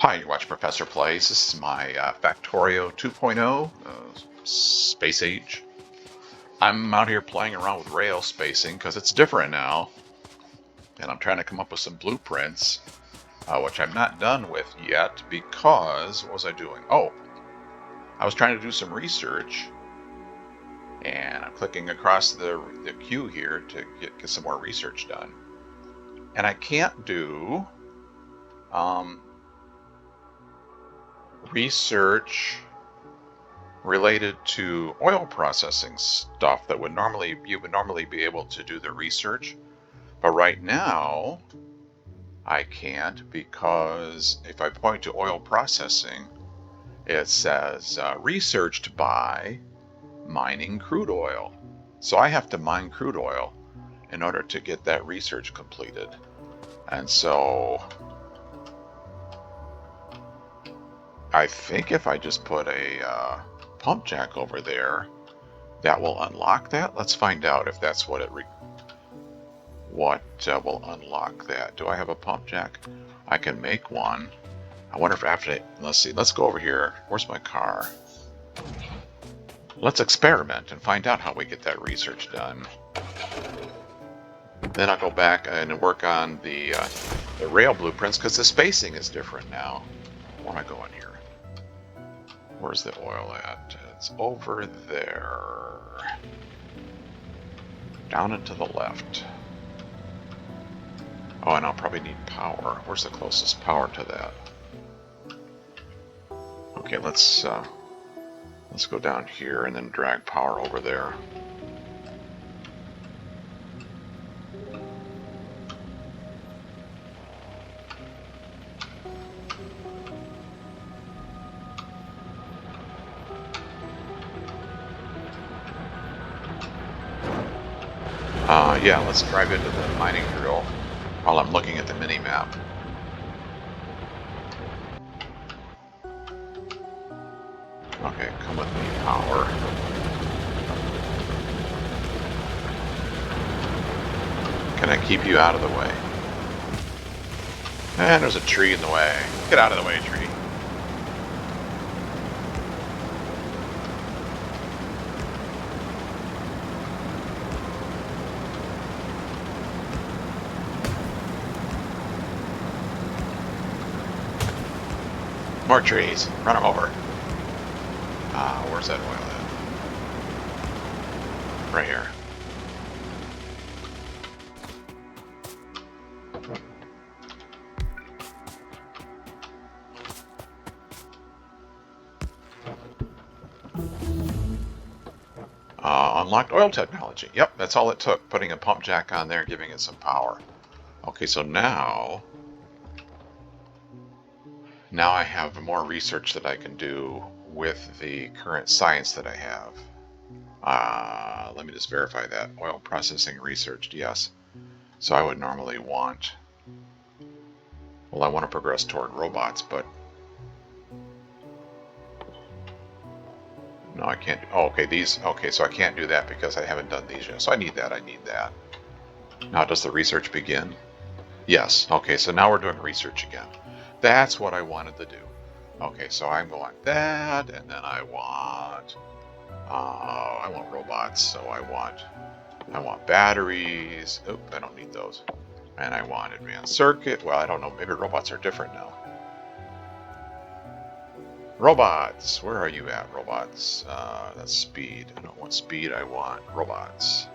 Hi, you watch Professor Plays. This is my Factorio 2.0 space age. I'm out here playing around with rail spacing because it's different now, and I'm trying to come up with some blueprints, which I'm not done with yet because what was I doing? Oh, I was trying to do some research, and I'm clicking across the queue here to get some more research done, and I can't do research related to oil processing stuff that you would normally be able to do the research, but right now I can't because if I point to oil processing, it says researched by mining crude oil. So I have to mine crude oil in order to get that research completed. And so I think if I just put a pump jack over there, that will unlock that. Let's find out if that's what will unlock that. Do I have a pump jack? I can make one. I wonder if after, let's see, let's go over here. Where's my car? Let's experiment and find out how we get that research done. Then I'll go back and work on the rail blueprints because the spacing is different now. Where am I going here? Where's the oil at? It's over there. Down and to the left. Oh, and I'll probably need power. Where's the closest power to that? Okay, let's go down here and then drag power over there. Yeah, let's drive into the mining drill while I'm looking at the mini-map. Okay, come with me, power. Can I keep you out of the way? And there's a tree in the way. Get out of the way, tree. More trees. Run them over. Where's that oil at? Right here. Unlocked oil technology. Yep, that's all it took. Putting a pump jack on there and giving it some power. Okay, so now I have more research that I can do with the current science that I have. Let me just verify that. Oil processing researched, yes. So I would normally want, well, I want to progress toward robots, but no, I can't. Oh, okay, these, okay, so I can't do that because I haven't done these yet. So I need that. Now, does the research begin? Yes, okay, so now we're doing research again. That's what I wanted to do. Okay, so I'm going that, and then I want robots, so I want batteries. Oh, I don't need those. And I want advanced circuit. Well, I don't know, maybe robots are different now. Robots, where are you at, robots? That's speed. I don't know what speed I want. Robots.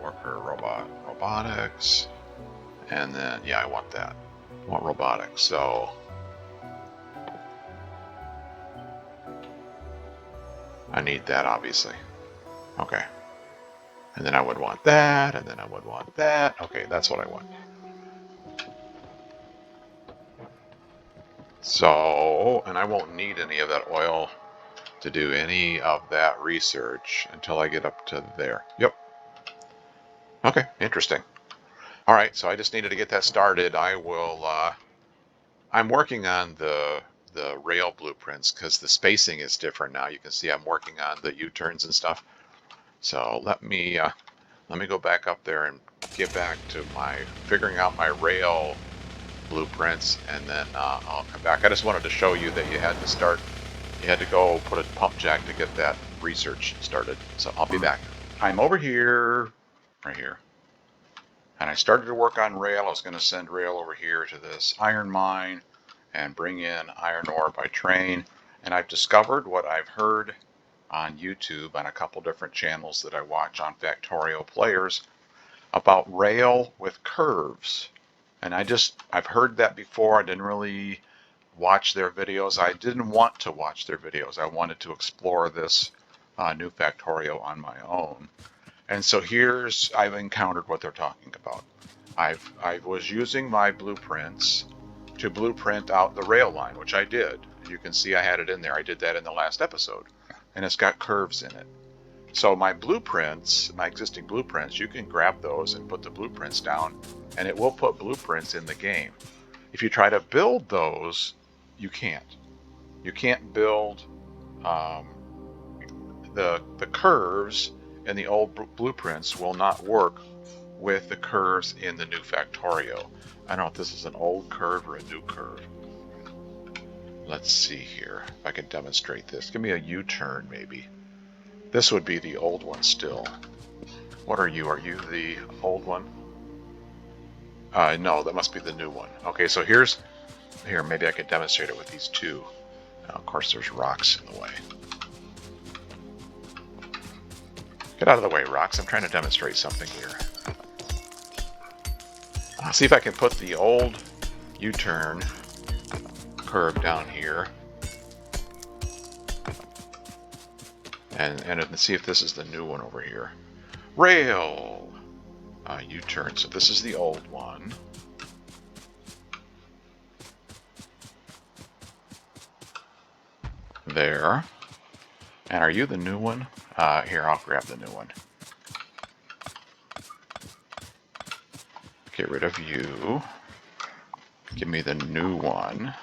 Worker, robot, robotics. And then, yeah, I want that. I want robotics, so I need that, obviously. Okay. And then I would want that, and then I would want that. Okay, that's what I want. So, and I won't need any of that oil to do any of that research until I get up to there. Yep. Okay, interesting. All right, so I just needed to get that started. I'm working on the rail blueprints because the spacing is different now. You can see I'm working on the U-turns and stuff. So let me go back up there and get back to my figuring out my rail blueprints, and then I'll come back. I just wanted to show you that you had to go put a pump jack to get that research started. So I'll be back. I'm over here, right here. And I started to work on rail. I was going to send rail over here to this iron mine and bring in iron ore by train. And I've discovered what I've heard on YouTube on a couple different channels that I watch on Factorio players about rail with curves. And I've heard that before. I didn't really watch their videos. I didn't want to watch their videos. I wanted to explore this new Factorio on my own. And so I've encountered what they're talking about. I was using my blueprints to blueprint out the rail line, which I did. You can see I had it in there. I did that in the last episode. And it's got curves in it. So my blueprints, my existing blueprints, you can grab those and put the blueprints down, and it will put blueprints in the game. If you try to build those, you can't. You can't build the curves in the old blueprints will not work with the curves in the new Factorio. I don't know if this is an old curve or a new curve. Let's see here if I can demonstrate this. Give me a U-turn maybe. This would be the old one still. What are you? Are you the old one? No, that must be the new one. Okay, so here, maybe I could demonstrate it with these two. Now, of course, there's rocks in the way. Get out of the way, rocks. I'm trying to demonstrate something here. I'll see if I can put the old U-turn curve down here. And see if this is the new one over here. Rail U-turn. So this is the old one. There. And are you the new one? Here, I'll grab the new one. Get rid of you. Give me the new one.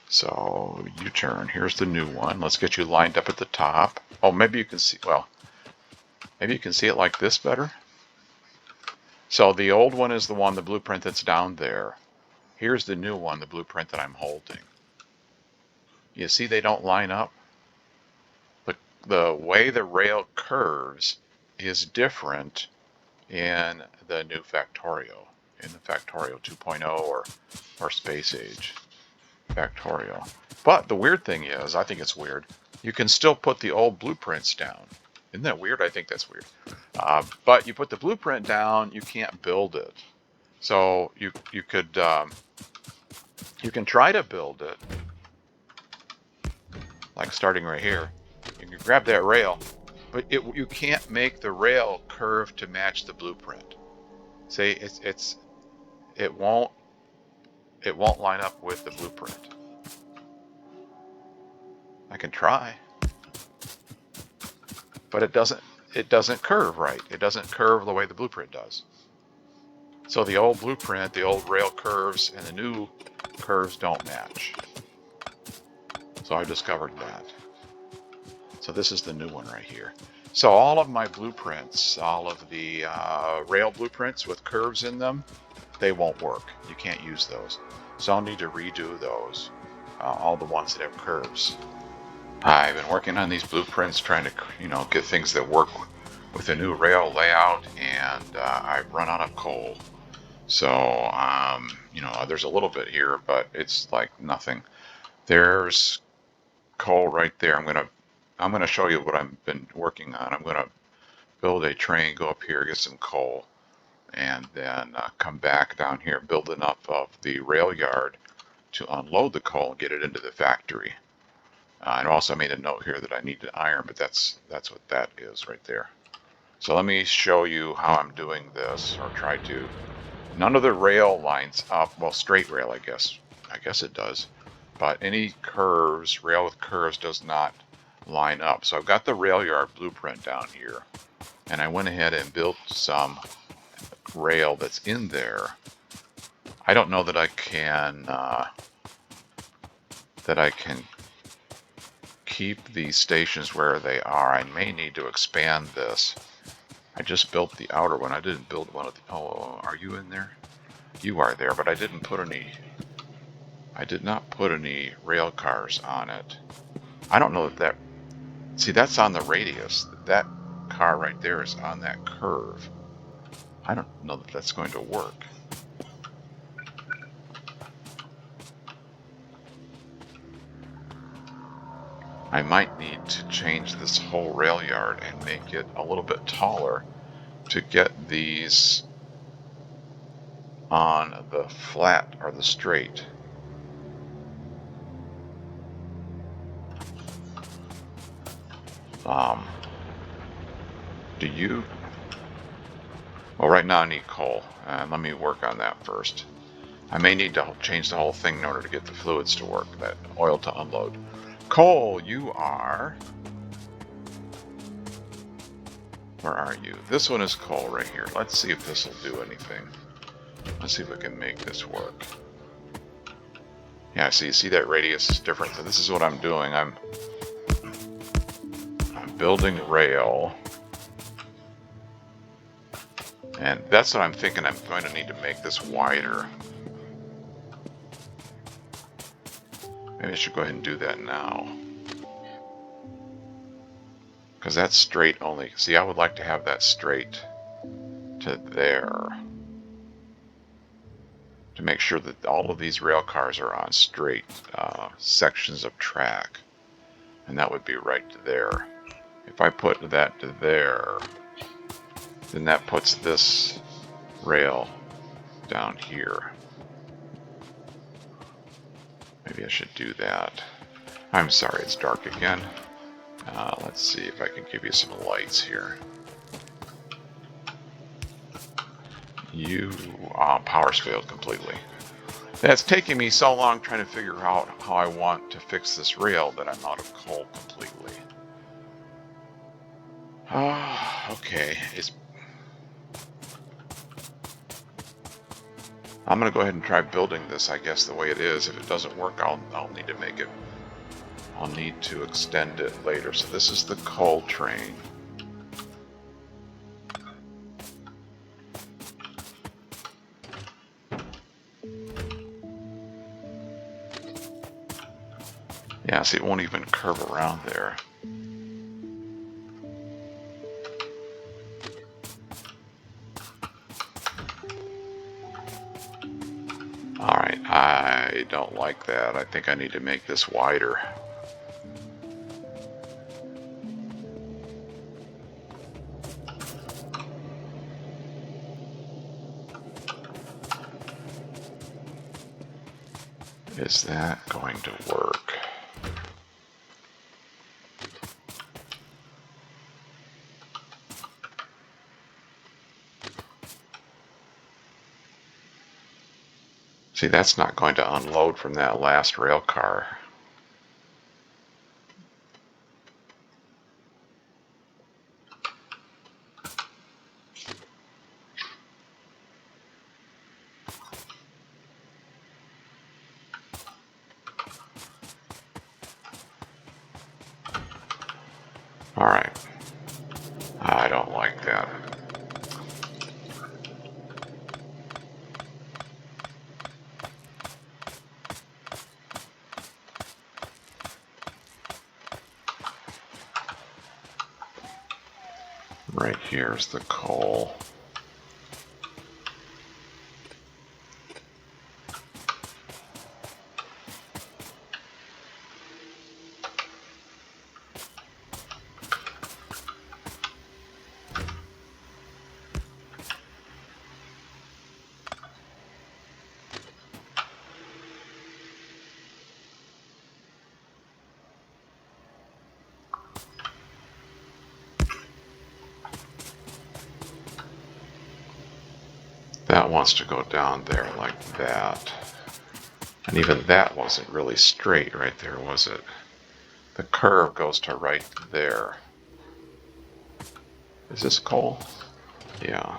So, U-turn. Here's the new one. Let's get you lined up at the top. Oh, maybe you can see, well, maybe you can see it like this better. So the old one is the one, the blueprint that's down there. Here's the new one, the blueprint that I'm holding. You see they don't line up? The way the rail curves is different in the new Factorio, in the Factorio 2.0 or Space Age Factorio. But the weird thing is, I think it's weird, you can still put the old blueprints down. Isn't that weird? I think that's weird. But you put the blueprint down, you can't build it. So you can try to build it, like starting right here. You can grab that rail, but you can't make the rail curve to match the blueprint. See, it won't line up with the blueprint. I can try, but it doesn't curve right. It doesn't curve the way the blueprint does. So the old blueprint, the old rail curves, and the new curves don't match. So I've discovered that. So this is the new one right here. So all of my blueprints, all of the rail blueprints with curves in them, they won't work. You can't use those. So I'll need to redo those, all the ones that have curves. I've been working on these blueprints, trying to, get things that work with a new rail layout, and I've run out of coal. So, there's a little bit here, but it's like nothing. There's coal right there. I'm gonna show you what I've been working on. I'm gonna build a train, go up here, get some coal, and then come back down here, build enough of the rail yard to unload the coal and get it into the factory. And also I made a note here that I need iron, but that's what that is right there. So let me show you how I'm doing this, or try to. None of the rail lines up, well, straight rail, I guess it does, but any curves, rail with curves, does not line up. So I've got the rail yard blueprint down here, and I went ahead and built some rail that's in there. I don't know that I can keep these stations where they are. I may need to expand this. I just built the outer one. I didn't build one of the... Oh, are you in there? You are there, but I didn't put any... I did not put any rail cars on it. I don't know if that... See, that's on the radius. That car right there is on that curve. I don't know if that's going to work. I might need to change this whole rail yard and make it a little bit taller to get these on the flat or the straight. Do you? Well, right now I need coal. Let me work on that first. I may need to change the whole thing in order to get the fluids to work, that oil to unload. Coal, you are... Where are you? This one is coal right here. Let's see if this will do anything. Let's see if we can make this work. Yeah, so you see that radius is different. So this is what I'm doing. I'm building rail. And that's what I'm thinking. I'm going to need to make this wider. Maybe I should go ahead and do that now. Because that's straight only. See, I would like to have that straight to there. To make sure that all of these rail cars are on straight sections of track. And that would be right to there. If I put that to there, then that puts this rail down here. Maybe I should do that. I'm sorry, it's dark again. Let's see if I can give you some lights here. Power's failed completely. It's taking me so long trying to figure out how I want to fix this rail that I'm out of coal completely. Okay. I'm going to go ahead and try building this, I guess, the way it is. If it doesn't work, I'll need to make it. I'll need to extend it later. So this is the coal train. Yeah, see, it won't even curve around there. Alright, I don't like that. I think I need to make this wider. Is that going to work? See, that's not going to unload from that last rail car. All right. I don't like that. Right here's the coal. That wants to go down there like that. And even that wasn't really straight right there, was it? The curve goes to right there. Is this coal? Yeah.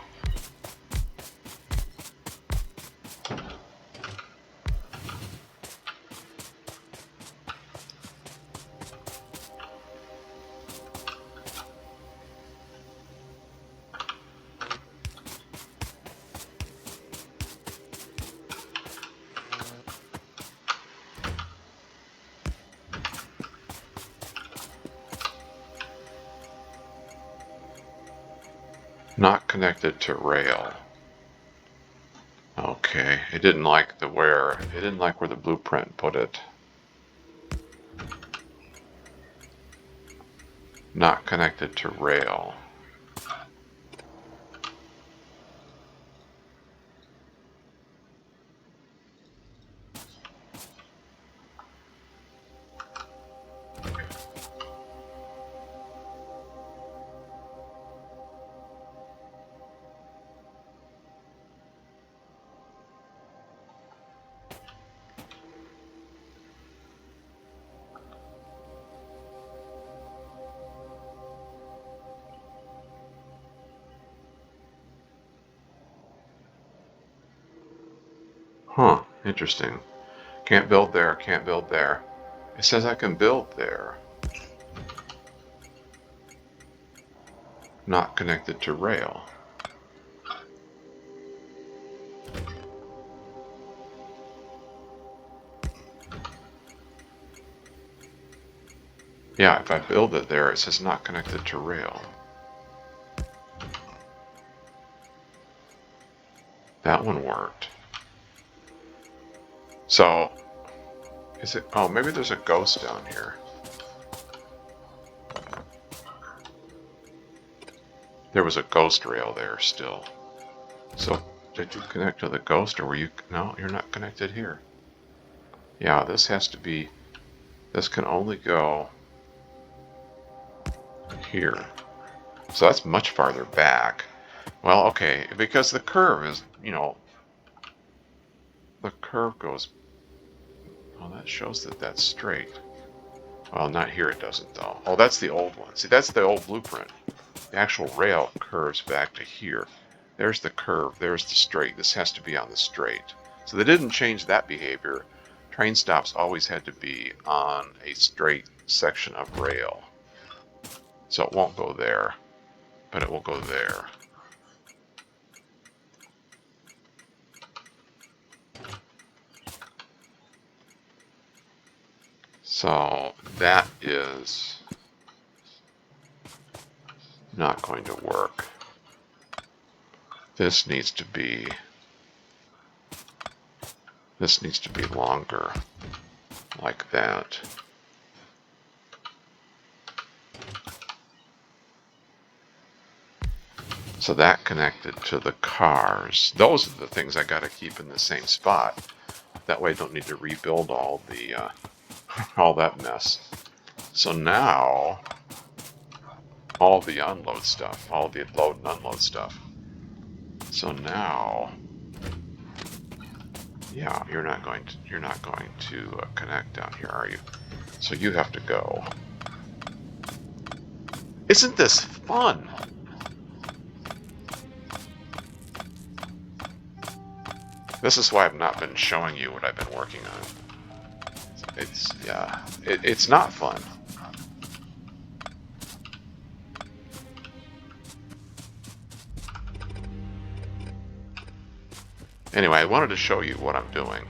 Not connected to rail. Okay, it didn't like it didn't like where the blueprint put it. Not connected to rail. Huh, interesting. Can't build there, can't build there. It says I can build there. Not connected to rail. Yeah, if I build it there, it says not connected to rail. That one worked. So, is it, oh, maybe there's a ghost down here. There was a ghost rail there still. So, did you connect to the ghost or were you, no, you're not connected here. Yeah, this has to be, this can only go here. So that's much farther back. Well, okay, because the curve is, you know, the curve goes, well, that shows that that's straight. Well, not here it doesn't though. Oh, that's the old one. See, that's the old blueprint. The actual rail curves back to here. There's the curve, there's the straight. This has to be on the straight. So they didn't change that behavior. Train stops always had to be on a straight section of rail. So it won't go there, but it will go there. So that is not going to work. This needs to be longer, like that. So that connected to the cars. Those are the things I got to keep in the same spot. That way I don't need to rebuild all the all that mess. So now all the unload stuff, all the load and unload stuff. So now, yeah, you're not going to connect down here, are you? So you have to go. Isn't this fun? This is why I've not been showing you what I've been working on. It's, yeah, it's not fun. Anyway, I wanted to show you what I'm doing.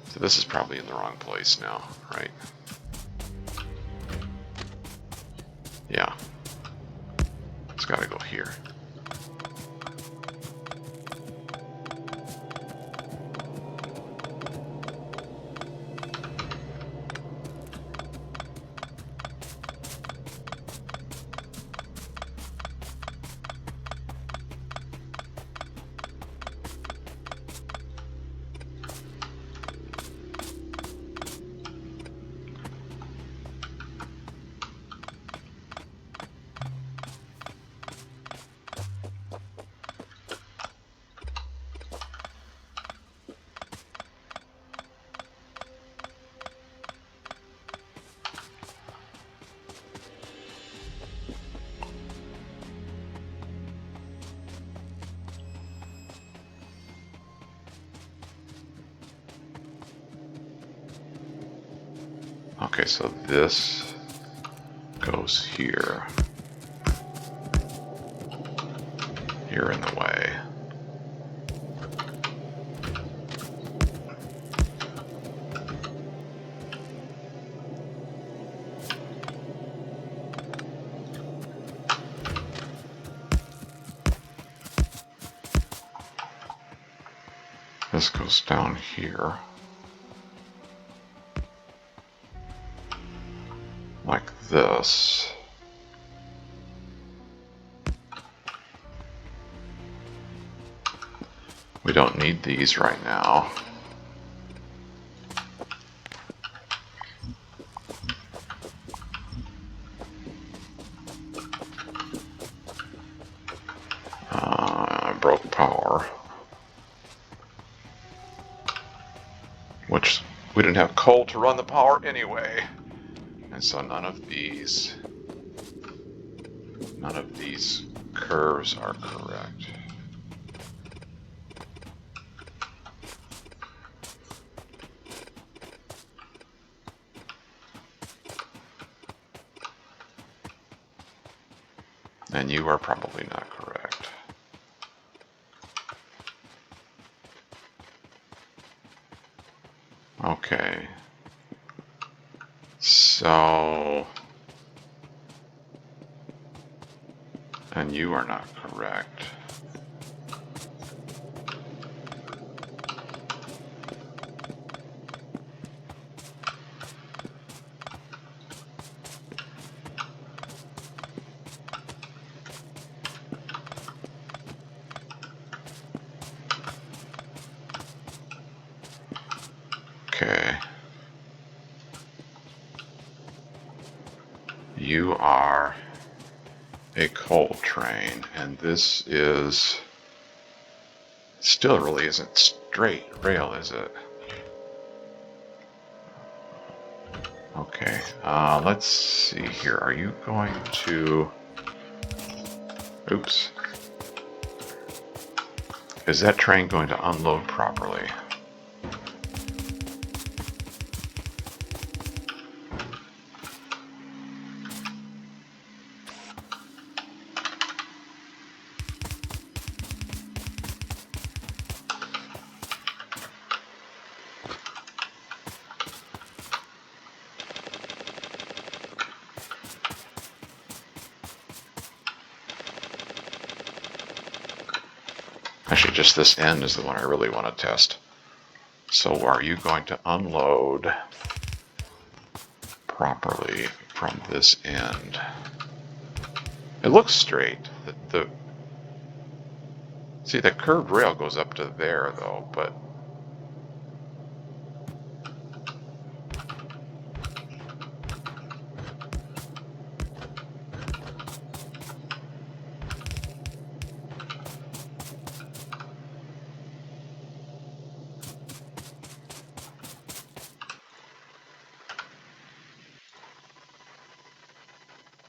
So this is probably in the wrong place now, right? Yeah. It's got to go here. Okay, so this goes here. You're in the way. this goes down here. Like this. We don't need these right now. I broke power. Which we didn't have coal to run the power anyway. And so none of these curves are correct. And you are probably not correct. Okay. So, and you are not correct. Okay. You are a coal train, and this is still really isn't straight rail, is it? Okay, let's see here. Are you going to... Oops. Is that train going to unload properly? Actually, just this end is the one I really want to test. So are you going to unload properly from this end? It looks straight. See, the curved rail goes up to there, though, but...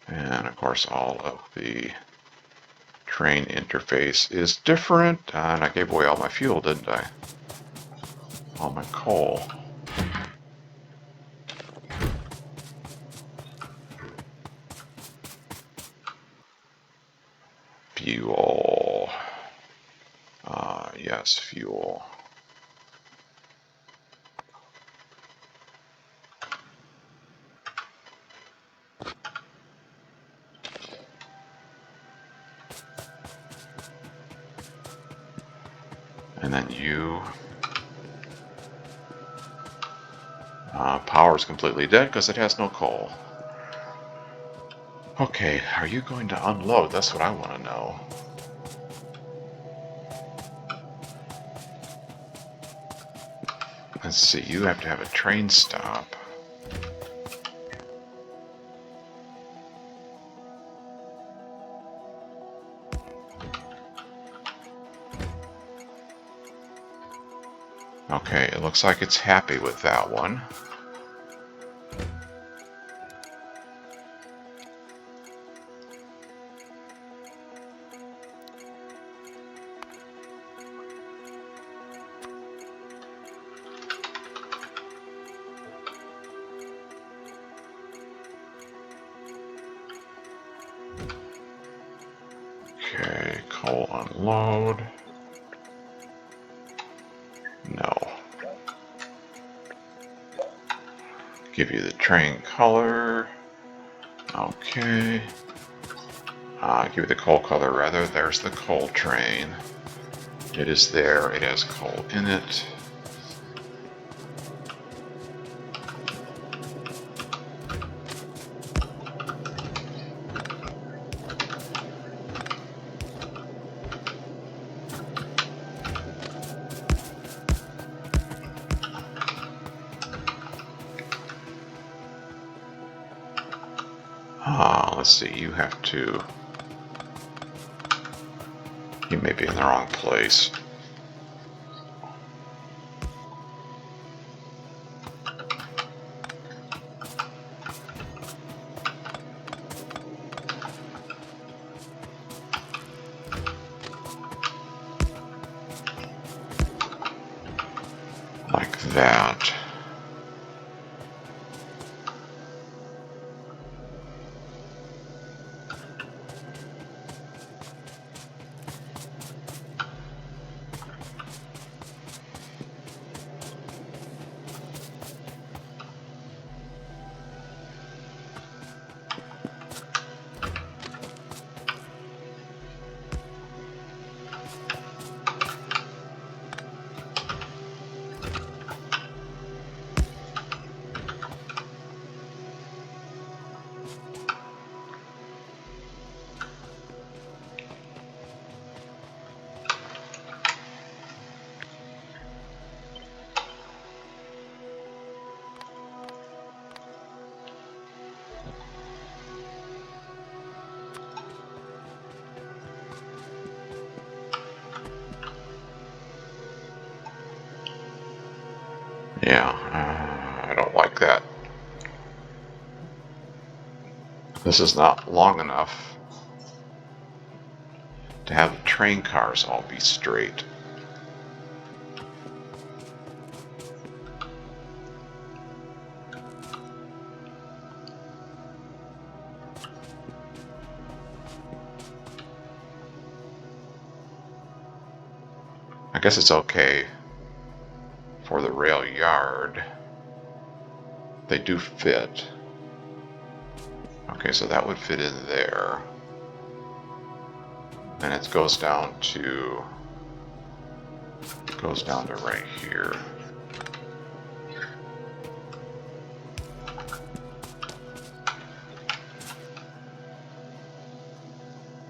And, of course, all of the train interface is different. And I gave away all my fuel, didn't I? All my coal. Fuel. Yes, fuel. And then you... power is completely dead because it has no coal. Okay, are you going to unload? That's what I want to know. Let's see, you have to have a train stop. Okay, it looks like it's happy with that one. Okay, coal unload. No. Give you the train color. Okay. Give you the coal color rather. There's the coal train. It is there. It has coal in it. Let's see, you may be in the wrong place. Like that. Yeah, I don't like that. This is not long enough to have the train cars all be straight. I guess it's okay for the rail yard. They do fit. Okay, so that would fit in there. And it goes down to right here.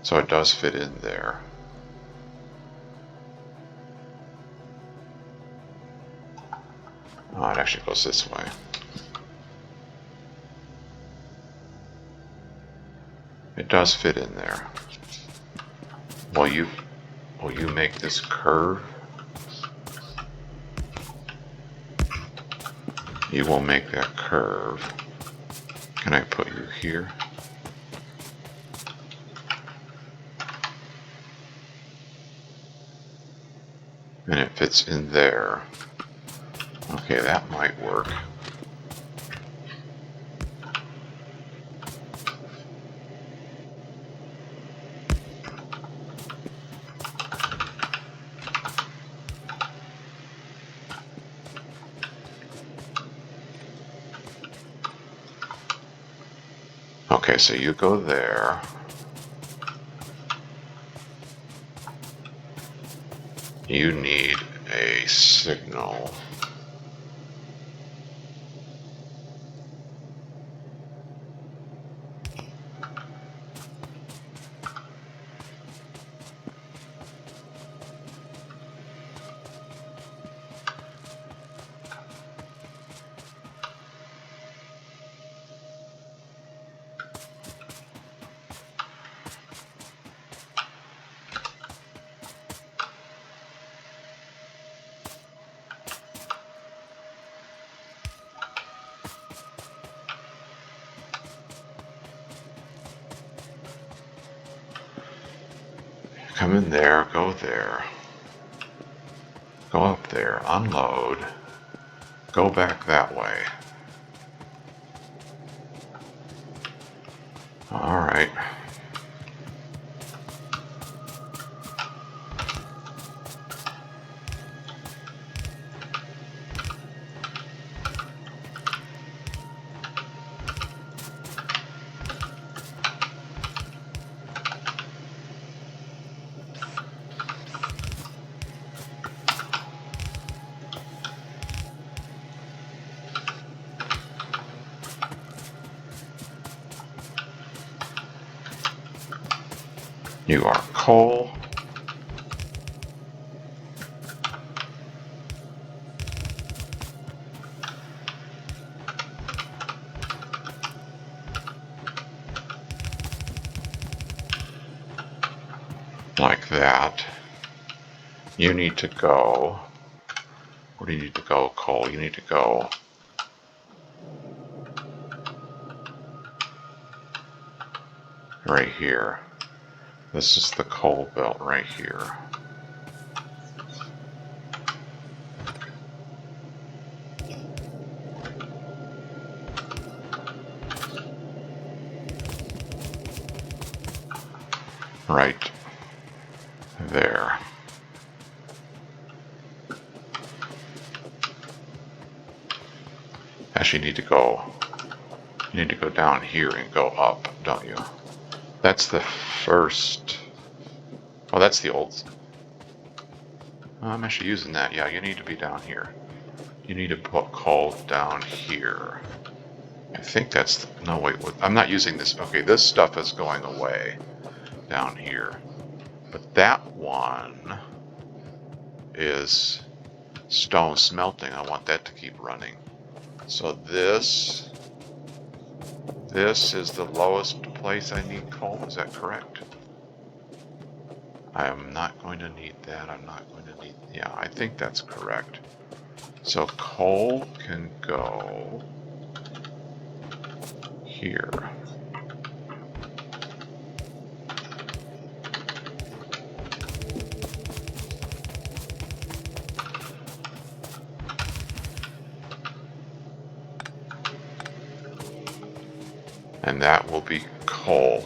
So it does fit in there. Oh, it actually goes this way. It does fit in there. Will you make this curve? You will make that curve. Can I put you here? And it fits in there. Okay, that might work. Okay, so you go there. You need a signal. Come in there, go there. Go up there, unload. Go back that way. All right. You are coal. Like that. You need to go. Where do you need to go, coal? You need to go right here. This is the coal belt right here. Right there. Actually, you need to go down here and go up, don't you? That's the first. Oh, that's the old. I'm actually using that. Yeah, you need to be down here. You need to put coal down here. I think that's. No, wait. I'm not using this. Okay, this stuff is going away down here. But that one is stone smelting. I want that to keep running. So this is the lowest place I need coal. Is that correct? I am not going to need that. I'm not going to need. Yeah, I think that's correct. So coal can go here. And that will be coal.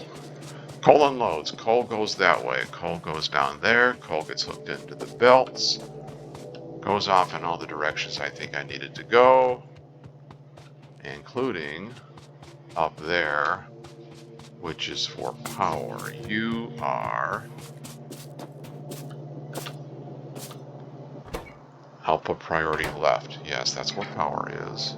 Coal unloads. Coal goes that way. Coal goes down there. Coal gets hooked into the belts. Goes off in all the directions I think I needed to go, including up there, which is for power. You are output priority left. Yes, that's where power is.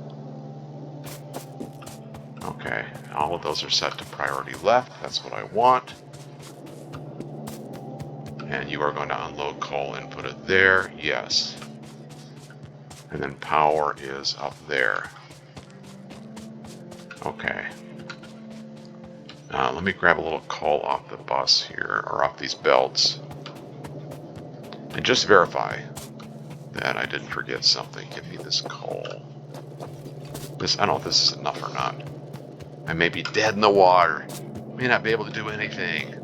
Okay, all of those are set to priority left. That's what I want. And you are going to unload coal and put it there. Yes. And then power is up there. Okay. Let me grab a little coal off the bus here, or off these belts. And just verify that I didn't forget something. Give me this coal. I don't know if this is enough or not. I may be dead in the water. May not be able to do anything.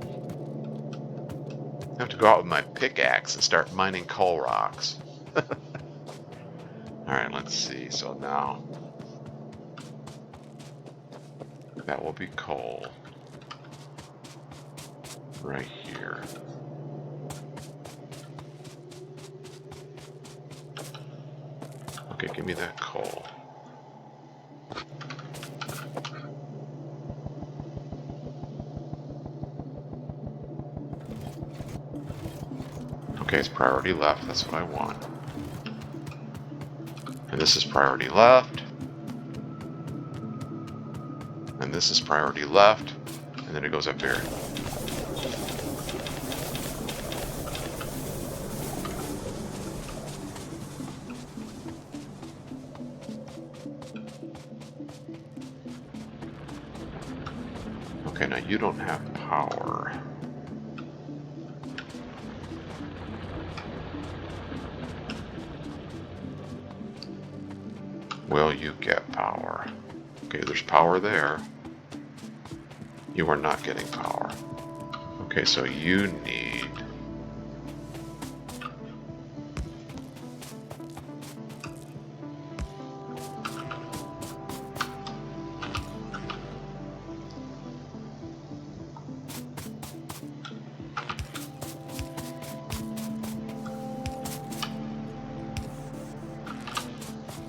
I have to go out with my pickaxe and start mining coal rocks. Alright, let's see. So now that will be coal right here. Okay, give me that coal. Okay, it's priority left. That's what I want. And this is priority left. And this is priority left. And then it goes up here. Okay, now you don't have power. Will you get power? Okay, there's power there. You are not getting power. Okay, so you need...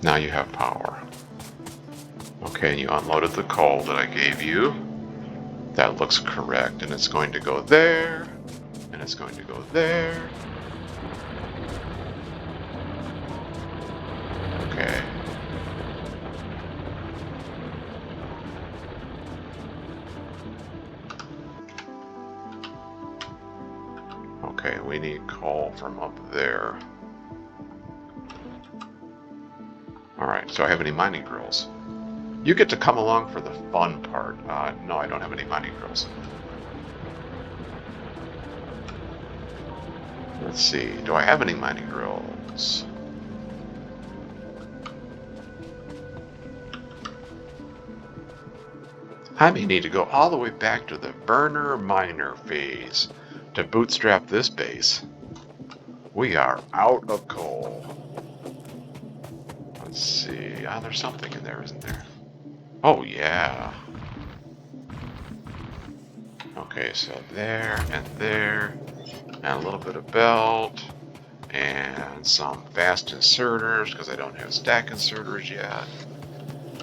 Now you have power. Okay, and you unloaded the coal that I gave you. That looks correct, and it's going to go there, and it's going to go there. Okay. Okay, we need coal from up there. Alright, so I have any mining drills? You get to come along for the fun part. No, I don't have any mining drills. Let's see, do I have any mining drills? I may need to go all the way back to the burner miner phase to bootstrap this base. We are out of coal. Let's see. There's something in there, isn't there? Oh, yeah. Okay, so there, and a little bit of belt, and some fast inserters, because I don't have stack inserters yet.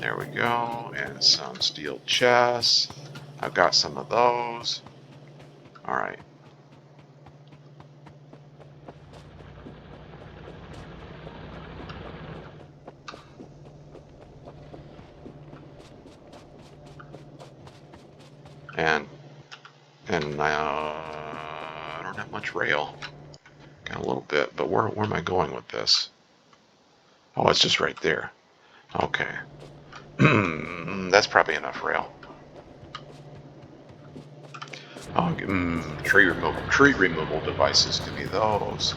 There we go, and some steel chests. I've got some of those. All right. And I don't have much rail. Got a little bit, but where am I going with this? Oh, it's just right there. Okay. That's probably enough rail. Oh, tree removal devices could be those.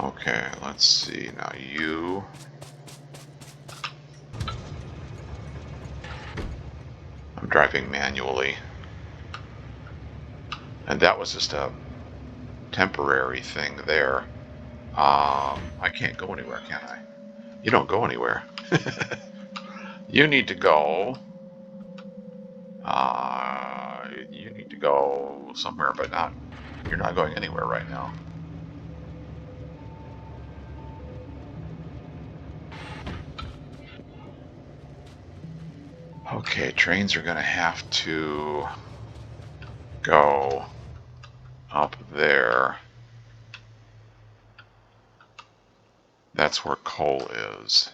Okay, let's see. Now you. I'm driving manually. And that was just a temporary thing there. I can't go anywhere, can I? You don't go anywhere. You need to go. You need to go somewhere, but not. You're not going anywhere right now. Okay, trains are going to have to go up there. That's where coal is.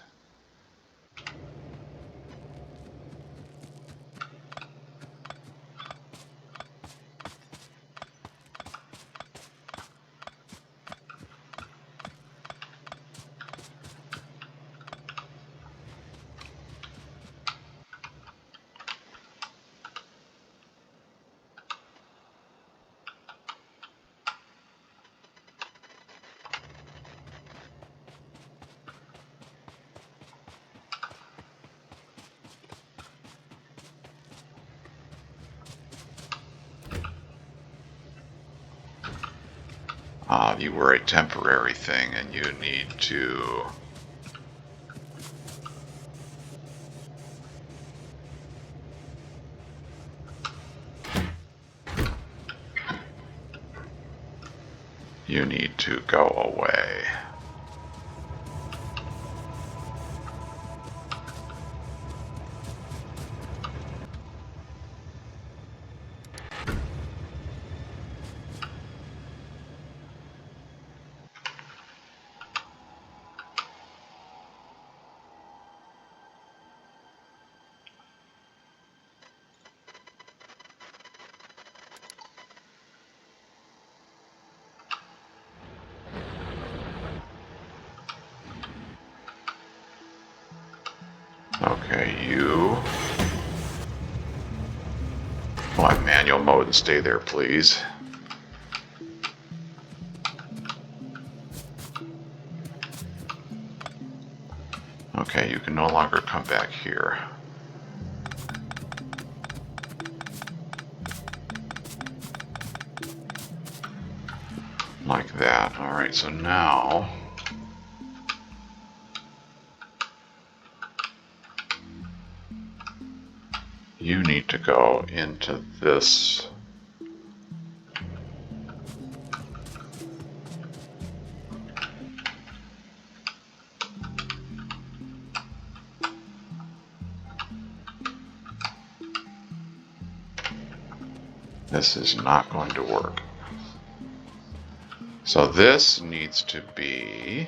You were a temporary thing, and you need to. You need to go away. Okay, you. Well, manual mode and stay there, please. Okay, you can no longer come back here. Like that. Alright, so now. You need to go into this. This is not going to work. So this needs to be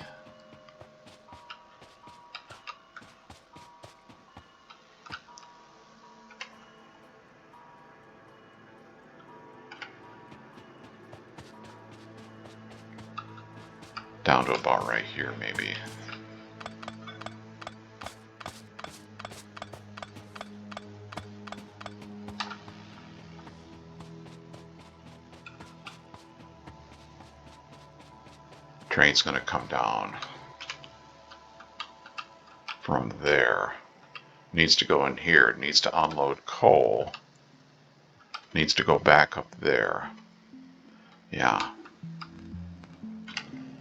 down to about right here, maybe. Train's going to come down from there. Needs to go in here. It needs to unload coal. Needs to go back up there. Yeah.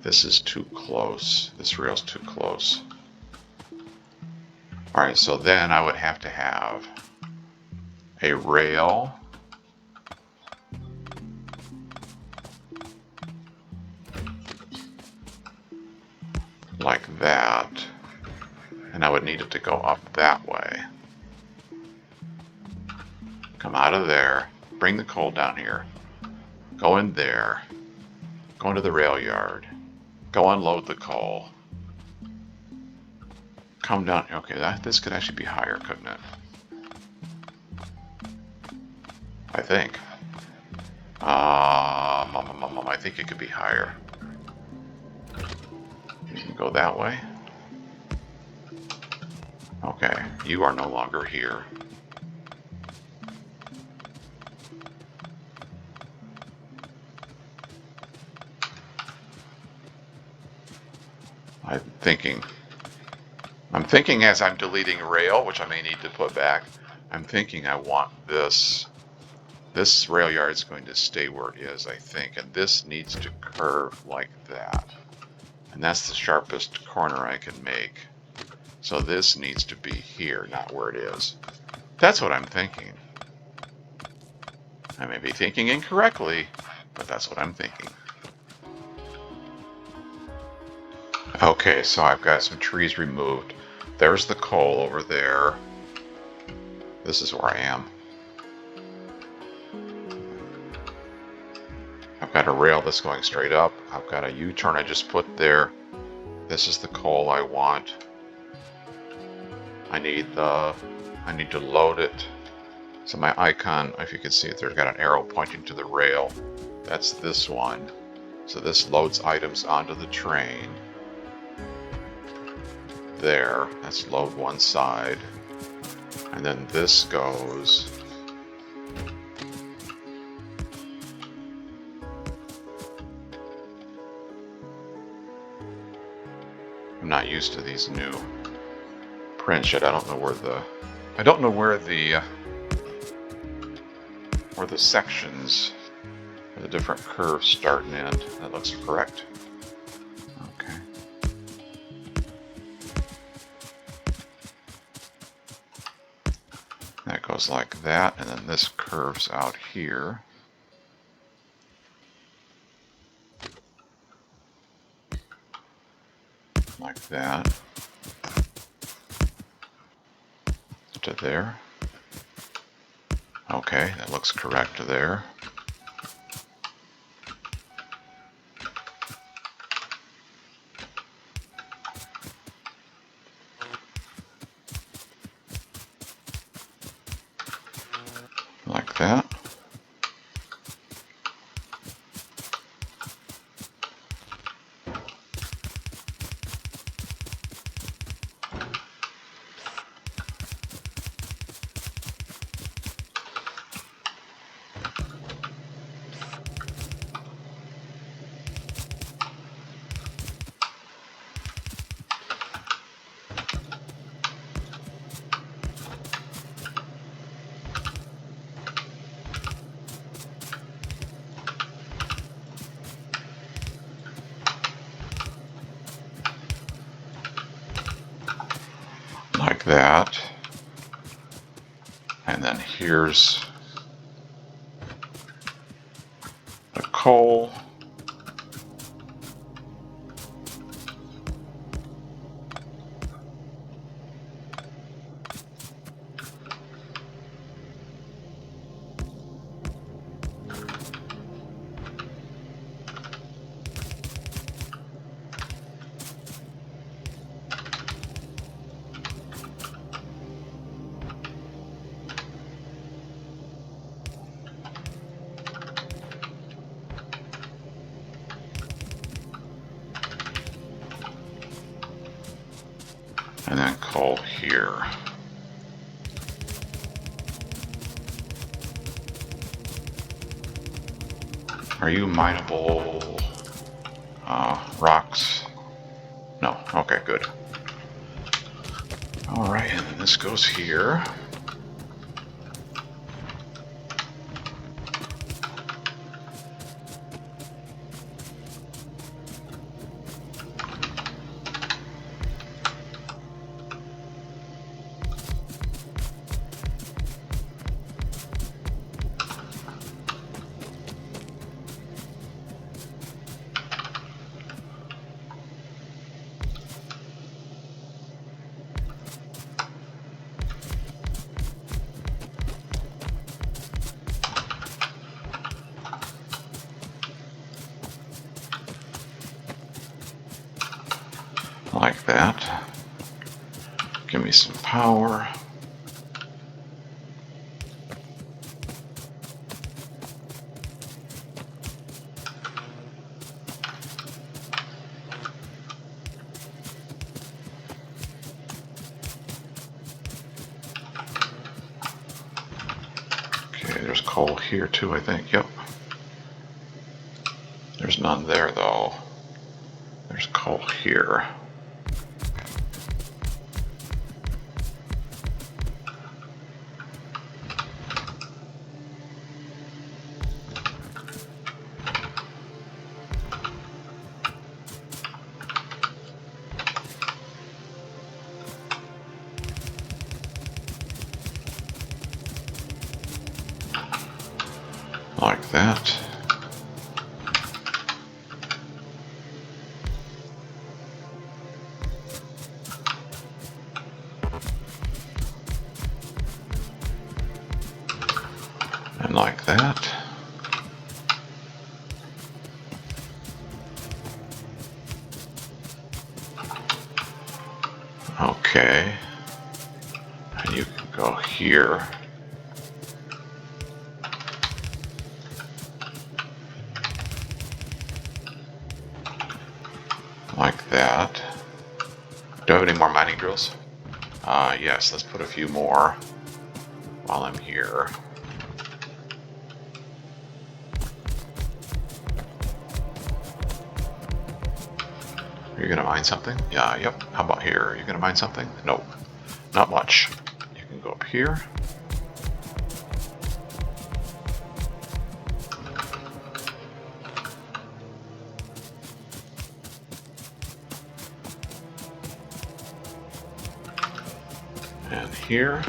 This is too close. This rail's too close. Alright, so then I would have to have a rail like that. And I would need it to go up that way. Come out of there. Bring the coal down here. Go in there. Go into the rail yard. Go unload the coal. Come down. Okay, this could actually be higher, couldn't it? I think. I think it could be higher. You can go that way. Okay, you are no longer here. I'm thinking as I'm deleting rail, which I may need to put back, I'm thinking I want this rail yard is going to stay where it is, I think, and this needs to curve like that. And that's the sharpest corner I can make. So this needs to be here, not where it is. That's what I'm thinking. I may be thinking incorrectly, but that's what I'm thinking. Okay, so I've got some trees removed. There's the coal over there. This is where I am. I've got a rail that's going straight up. I've got a U-turn I just put there. This is the coal I want. I need to load it. So my icon, if you can see it, there's got an arrow pointing to the rail. That's this one. So this loads items onto the train. There, that's load one side. And then this goes I'm not used to these new prints yet. I don't know where the sections or the different curves start and end. That looks correct. Okay. That goes like that, and then this curves out here. Like that. To there. Okay, that looks correct there. Like that. Like that. And then here's the coal. and then coal here. Are you mineable rocks? No. Okay, good. All right, and then this goes here. Like that. Give me some power. Okay, there's coal here too, I think. Yep. There's none there though. There's coal here. Like that. And like that. Okay. And you can go here. Like that. Do I have any more mining drills? Yes, let's put a few more while I'm here. Are you gonna mine something? Yeah, yep. How about here? Are you gonna mine something? Nope. Not much. You can go up here. And here.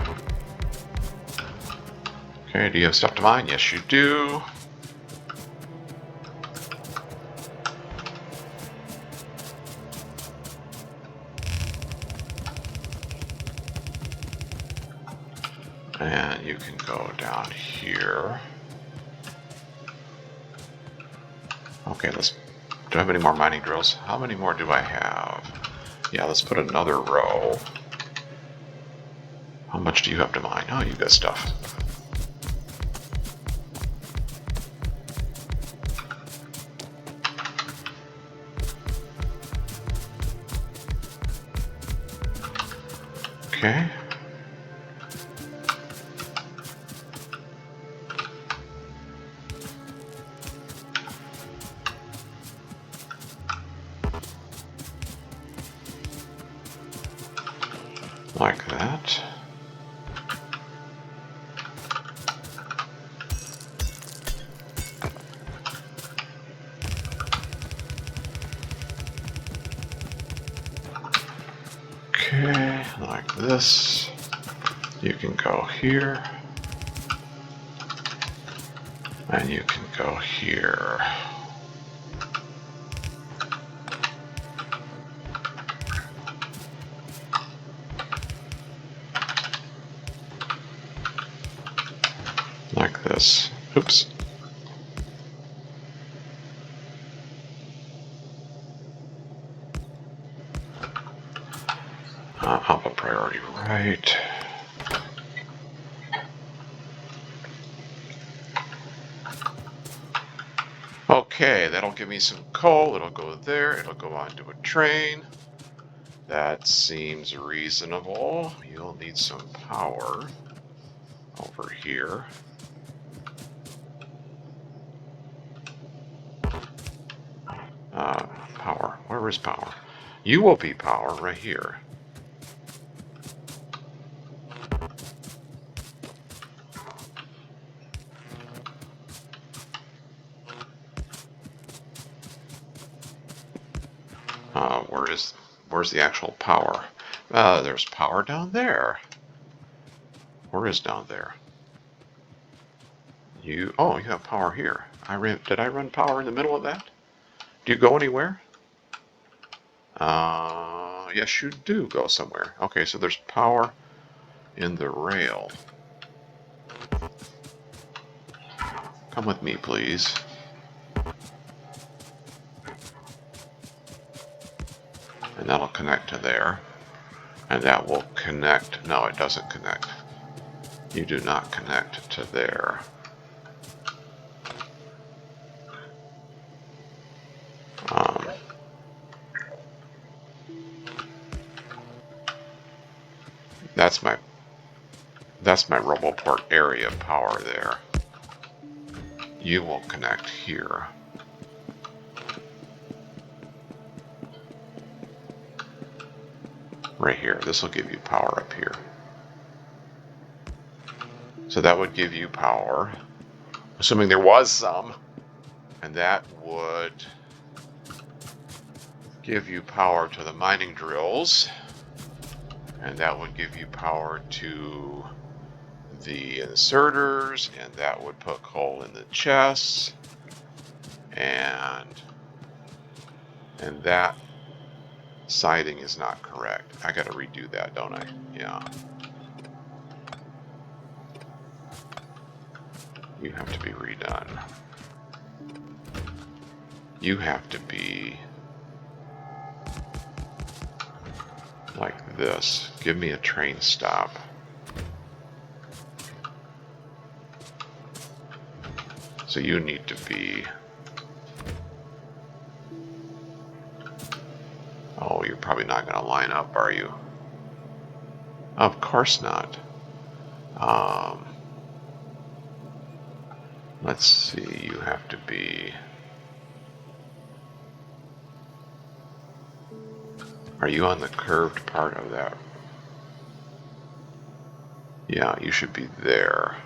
Okay, do you have stuff to mine? Yes, you do. And you can go down here. Okay, do I have any more mining drills? How many more do I have? Yeah, let's put another row. How much do you have to mine? Oh, you got stuff. Okay. Like that. Okay, like this. You can go here. And you can go here. Like this. Oops. I'll put priority right. Okay, that'll give me some coal. It'll go there. It'll go onto a train. That seems reasonable. You'll need some power over here. Power. Where is power? You will be power right here. Where's the actual power? There's power down there. Where is down there? You have power here. Did I run power in the middle of that? Do you go anywhere? Yes, you do go somewhere. Okay, so there's power in the rail. Come with me, please. And that'll connect to there. And that will connect. No, it doesn't connect. You do not connect to there. That's my RoboPort area power there. You will connect here. Right here. This will give you power up here. So that would give you power, assuming there was some, and that would give you power to the mining drills, and that would give you power to the inserters, and that would put coal in the chests, and that siding is not correct. I gotta redo that, don't I? Yeah. You have to be redone. You have to be like this. Give me a train stop. So you need to be... Oh, you're probably not going to line up, are you? Of course not. Let's see, you have to be... Are you on the curved part of that? Yeah, you should be there.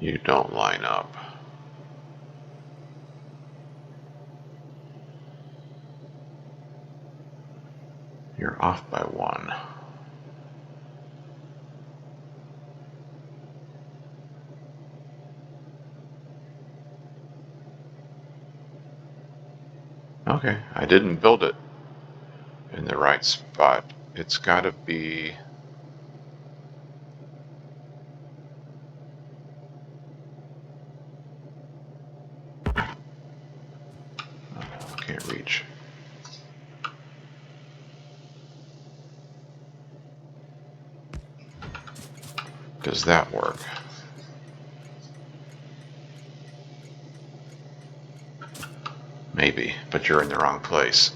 You don't line up. You're off by 1. Okay, I didn't build it in the right spot. It's got to be... Can't reach. Does that work? Maybe, but you're in the wrong place.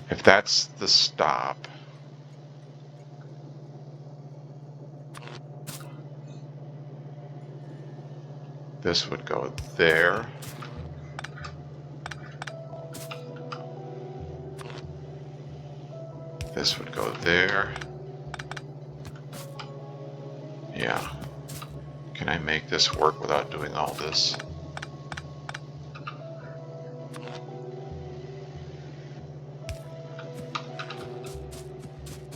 If that's the stop, this would go there. This would go there. Yeah. Can I make this work without doing all this?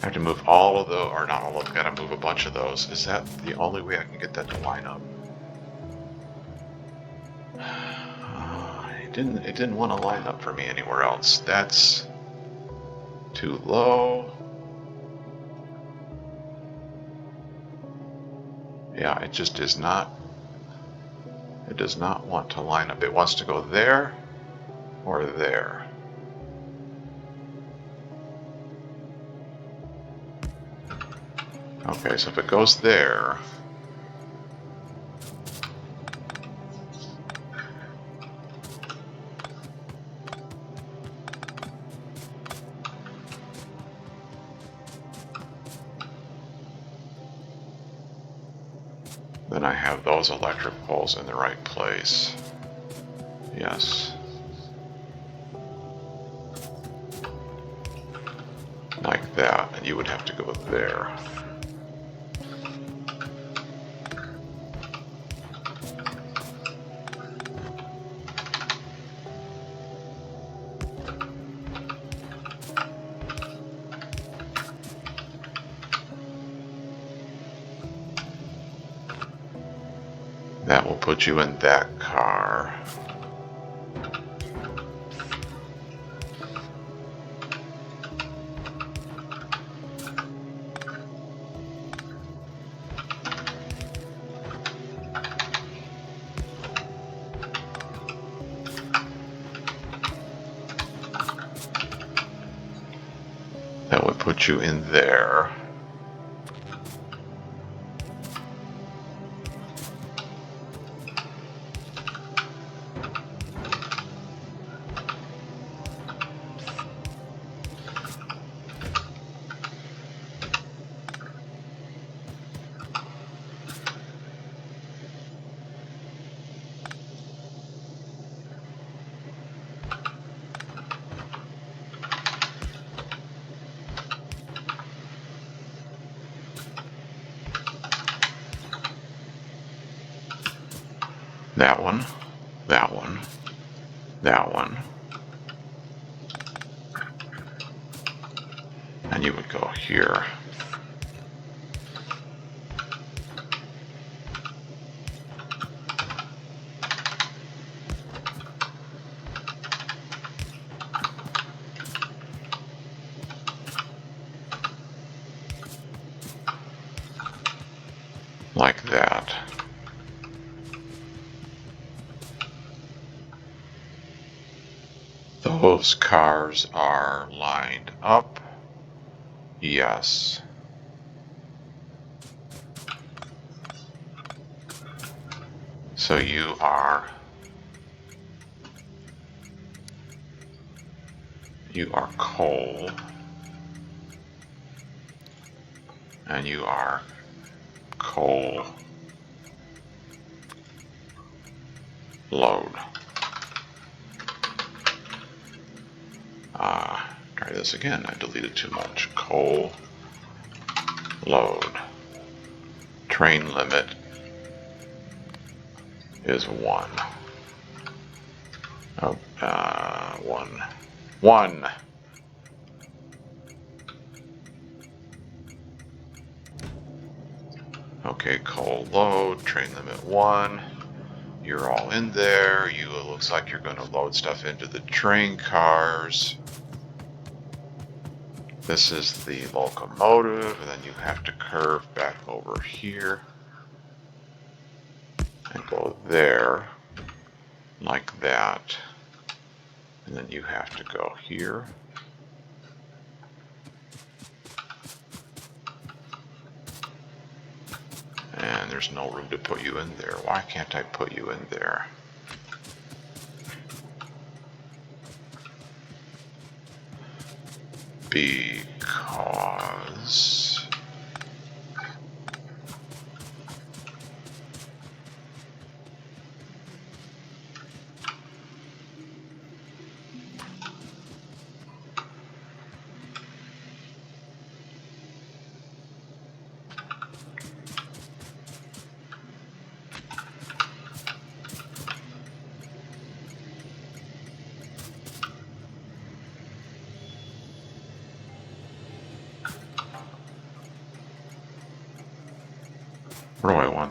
I have to move all of those, or not all of them, gotta move a bunch of those. Is that the only way I can get that to line up? It didn't want to line up for me anywhere else. That's too low. Yeah, it just is not. It does not want to line up. It wants to go there or there. Okay, so if it goes there, then I have those electric poles in the right place. Yes. Like that, and you would have to go there. That will put you in that car. That would put you in there. That one, that one, that one. And you would go here. Like that. Those cars are lined up. Yes. So you are coal, and you are coal load. Try this again. I deleted too much. Coal load. Train limit is 1. Oh, 1. 1. Okay, coal load, train limit 1. You're all in there. It looks like you're going to load stuff into the train cars. This is the locomotive, and then you have to curve back over here and go there like that. And then you have to go here. And there's no room to put you in there. Why can't I put you in there? Because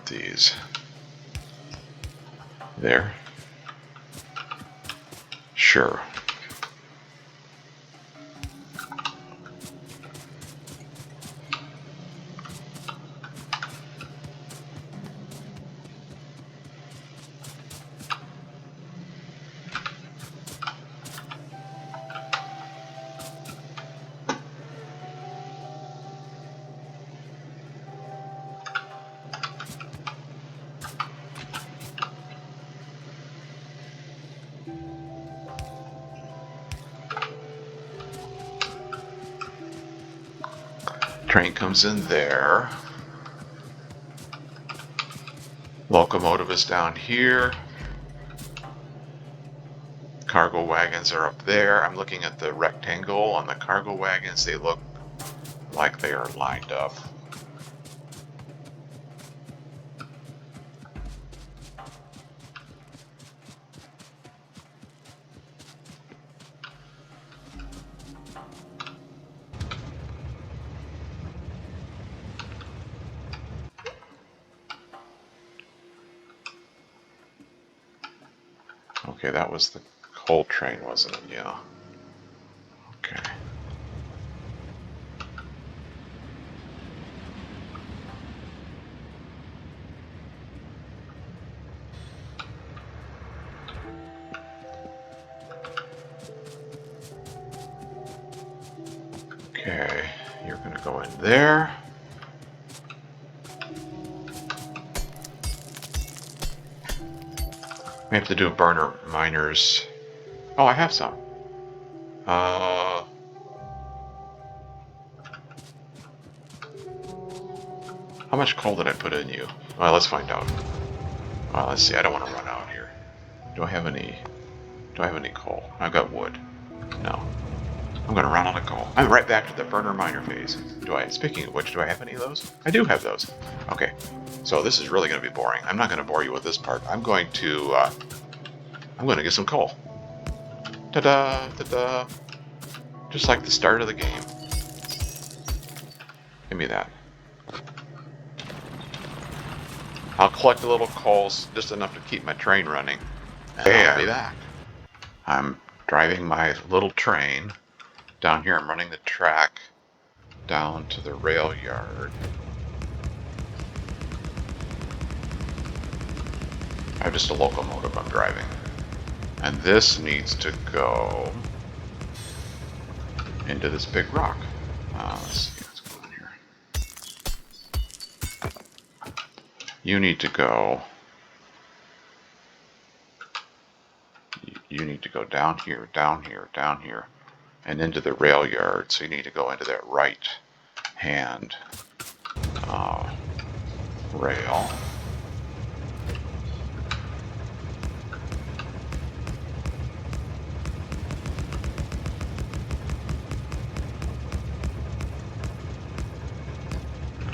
want these. There. Sure. Train comes in there. Locomotive is down here. Cargo wagons are up there. I'm looking at the rectangle on the cargo wagons. They look like they are lined up. Okay, that was the coal train, wasn't it? Yeah. Okay. Okay, you're going to go in there. We have to do burner miners. Oh, I have some. How much coal did I put in you? Well, let's find out. Well, let's see. I don't want to run out here. Do I have any coal? I've got wood. No. I'm going to run out of coal. I'm right back to the burner miner phase. Speaking of which, do I have any of those? I do have those. Okay. So this is really going to be boring. I'm not going to bore you with this part. I'm going to get some coal. Ta-da! Ta-da! Just like the start of the game. Give me that. I'll collect the little coals, just enough to keep my train running. And I'll be back. I'm driving my little train down here. I'm running the track down to the rail yard. I have just a locomotive I'm driving. And this needs to go into this big rock. Let's see what's going on here. You need to go. You need to go down here, down here, down here, and into the rail yard. So you need to go into that right hand rail.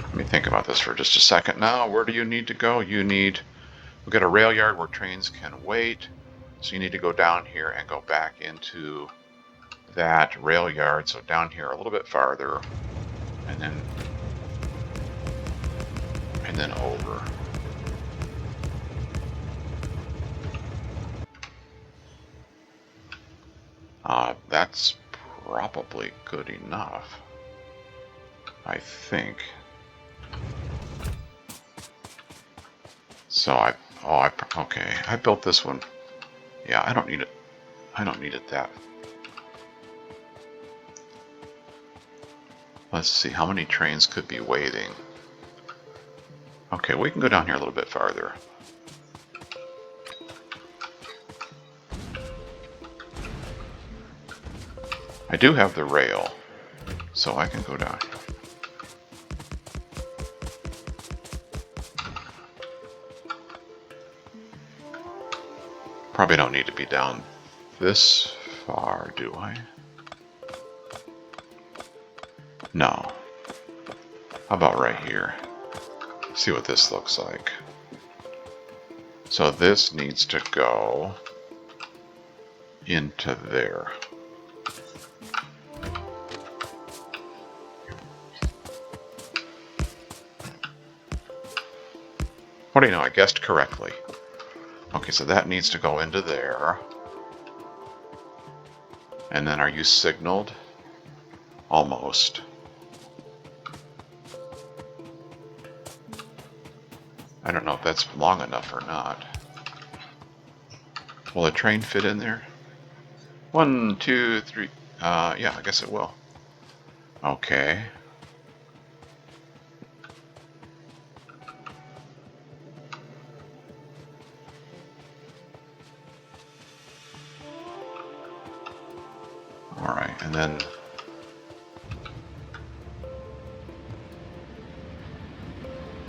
Let me think about this for just a second now. Where do you need to go? We've got a rail yard where trains can wait. So you need to go down here and go back into that rail yard. So down here a little bit farther, and then over. That's probably good enough, I think. So okay, I built this one. Yeah, I don't need it. I don't need it that. Let's see, how many trains could be waiting? Okay, we can go down here a little bit farther. I do have the rail, so I can go down here. Probably don't need to be down this far, do I? No. How about right here? See what this looks like. So this needs to go into there. What do you know? I guessed correctly. Okay, so that needs to go into there. And then are you signaled? Almost. I don't know if that's long enough or not. Will the train fit in there? 1, 2, 3. Yeah, I guess it will. Okay. All right, and then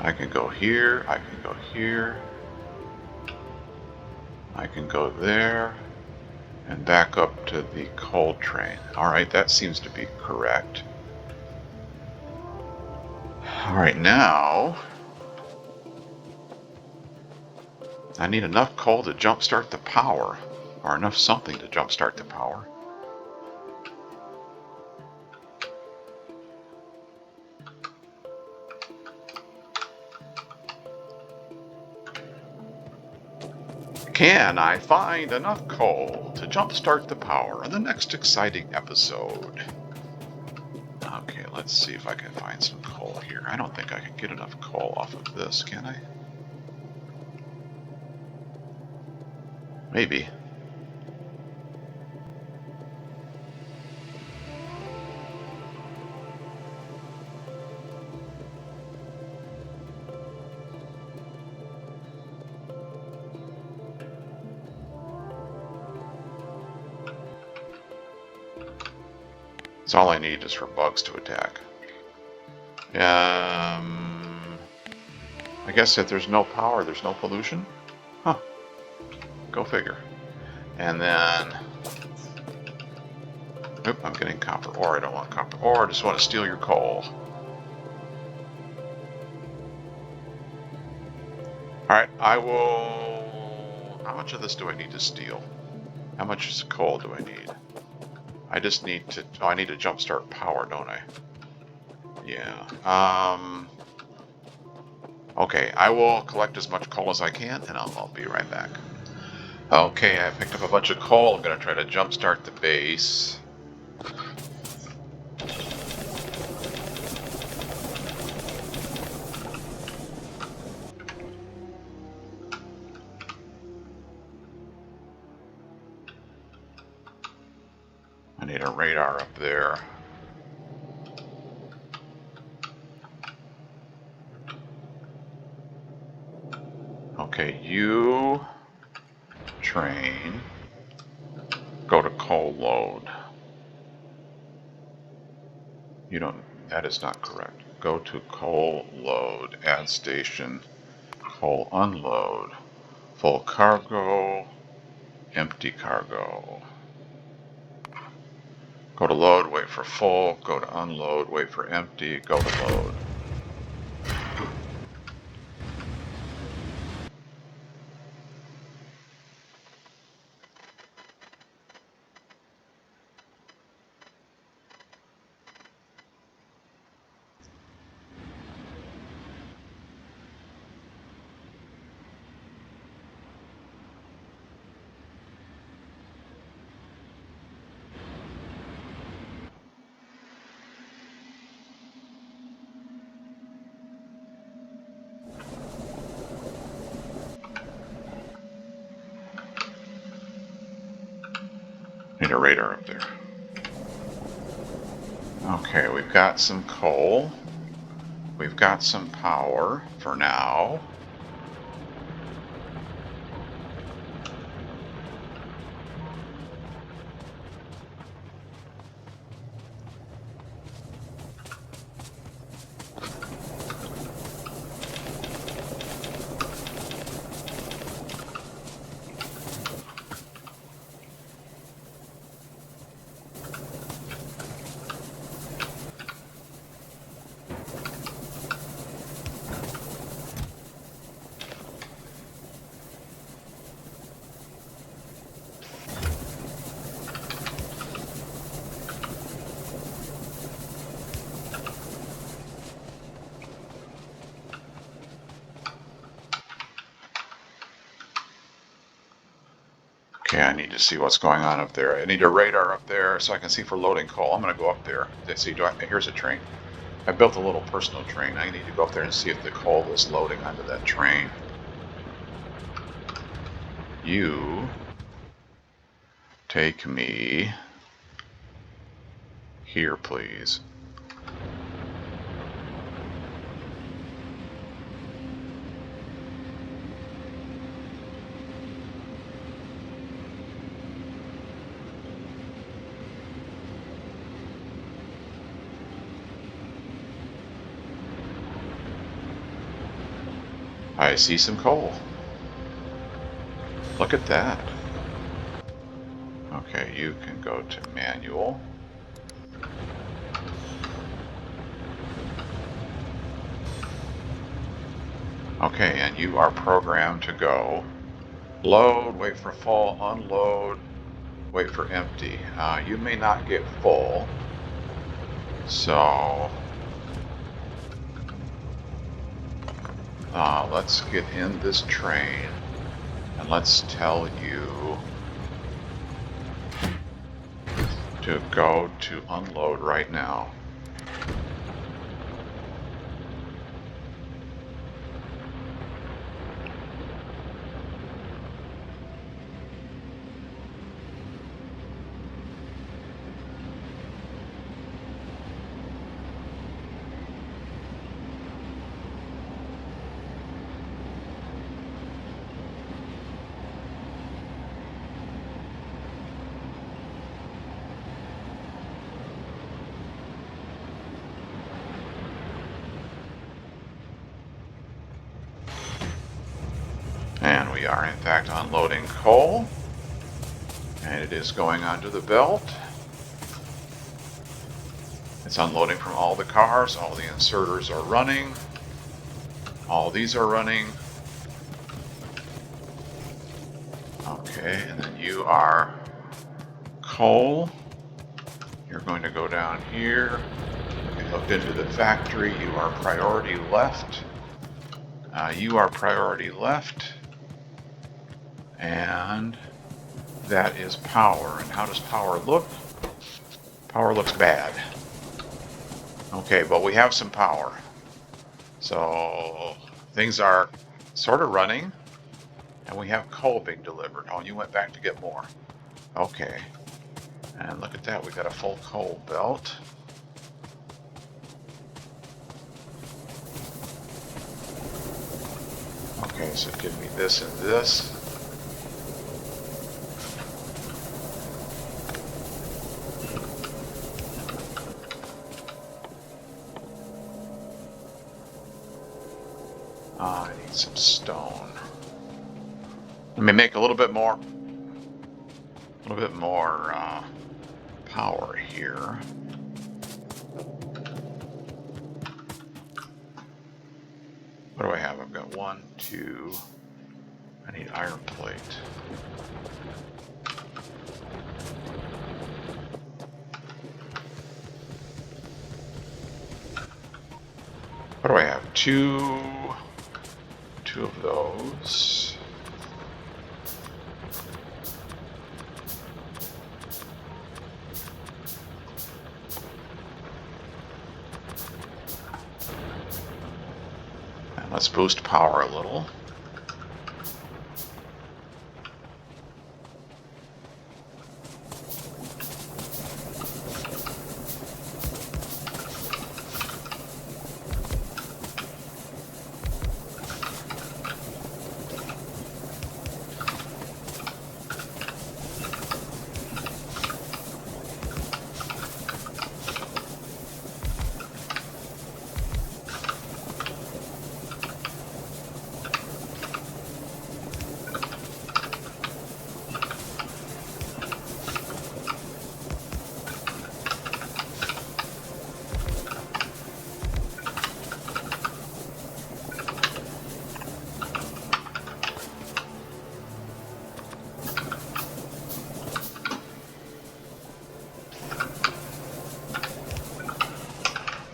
I can go here, I can go here, I can go there, and back up to the coal train. All right, that seems to be correct. All right, now I need enough coal to jumpstart the power, or enough something to jumpstart the power. Can I find enough coal to jumpstart the power in the next exciting episode? Okay, let's see if I can find some coal here. I don't think I can get enough coal off of this, can I? Maybe. That's all I need is for bugs to attack. I guess if there's no power, there's no pollution? Huh. Go figure. And then... Oop, I'm getting copper ore. I don't want copper ore. I just want to steal your coal. Alright, I will... How much of this do I need to steal? How much coal do I need? I just need to... Oh, I need to jumpstart power, don't I? Yeah. Okay, I will collect as much coal as I can, and I'll be right back. Okay, I picked up a bunch of coal. I'm going to try to jumpstart the base. I need a radar up there. Okay, you train, go to coal load. You don't, that is not correct. Go to coal load, add station, coal unload, full cargo, empty cargo. Go to load, wait for full, go to unload, wait for empty, go to load. Need a radar up there. Okay, we've got some coal. We've got some power for now. Okay, I need to see what's going on up there. I need a radar up there so I can see for loading coal. I'm going to go up there. Let's see, here's a train. I built a little personal train. I need to go up there and see if the coal is loading onto that train. You take me here, please. I see some coal. Look at that. Okay, you can go to manual. Okay, and you are programmed to go load, wait for full, unload, wait for empty. You may not get full, so let's get in this train and let's tell you to go to unload right now. And we are in fact unloading coal, and it is going onto the belt. It's unloading from all the cars. All the inserters are running. All these are running. Okay, and then you are coal. You're going to go down here. Get hooked into the factory. You are priority left. You are priority left. And that is power. And how does power look? Power looks bad. Okay, but we have some power. So things are sort of running. And we have coal being delivered. Oh, you went back to get more. Okay. And look at that. We got a full coal belt. Okay, so give me this and this. I need some stone. Let me make a little bit more power here. What do I have? I've got 1, 2. I need iron plate. What do I have? Two of those. And let's boost power a little.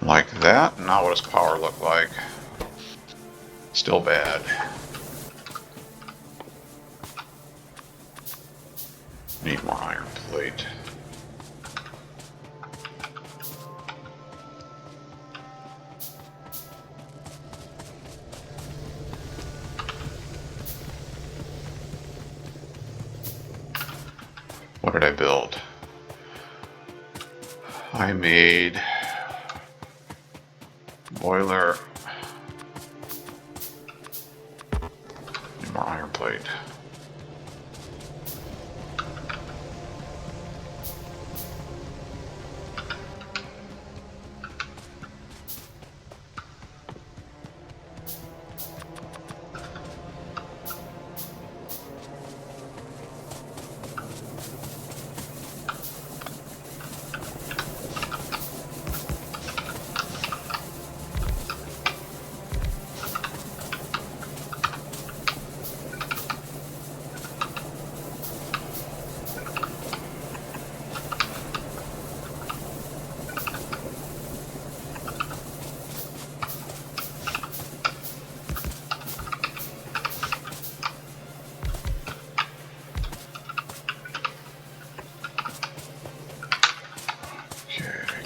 Like that. Now what does power look like? Still bad. plate. What did I build? I made boiler. Need more iron plate.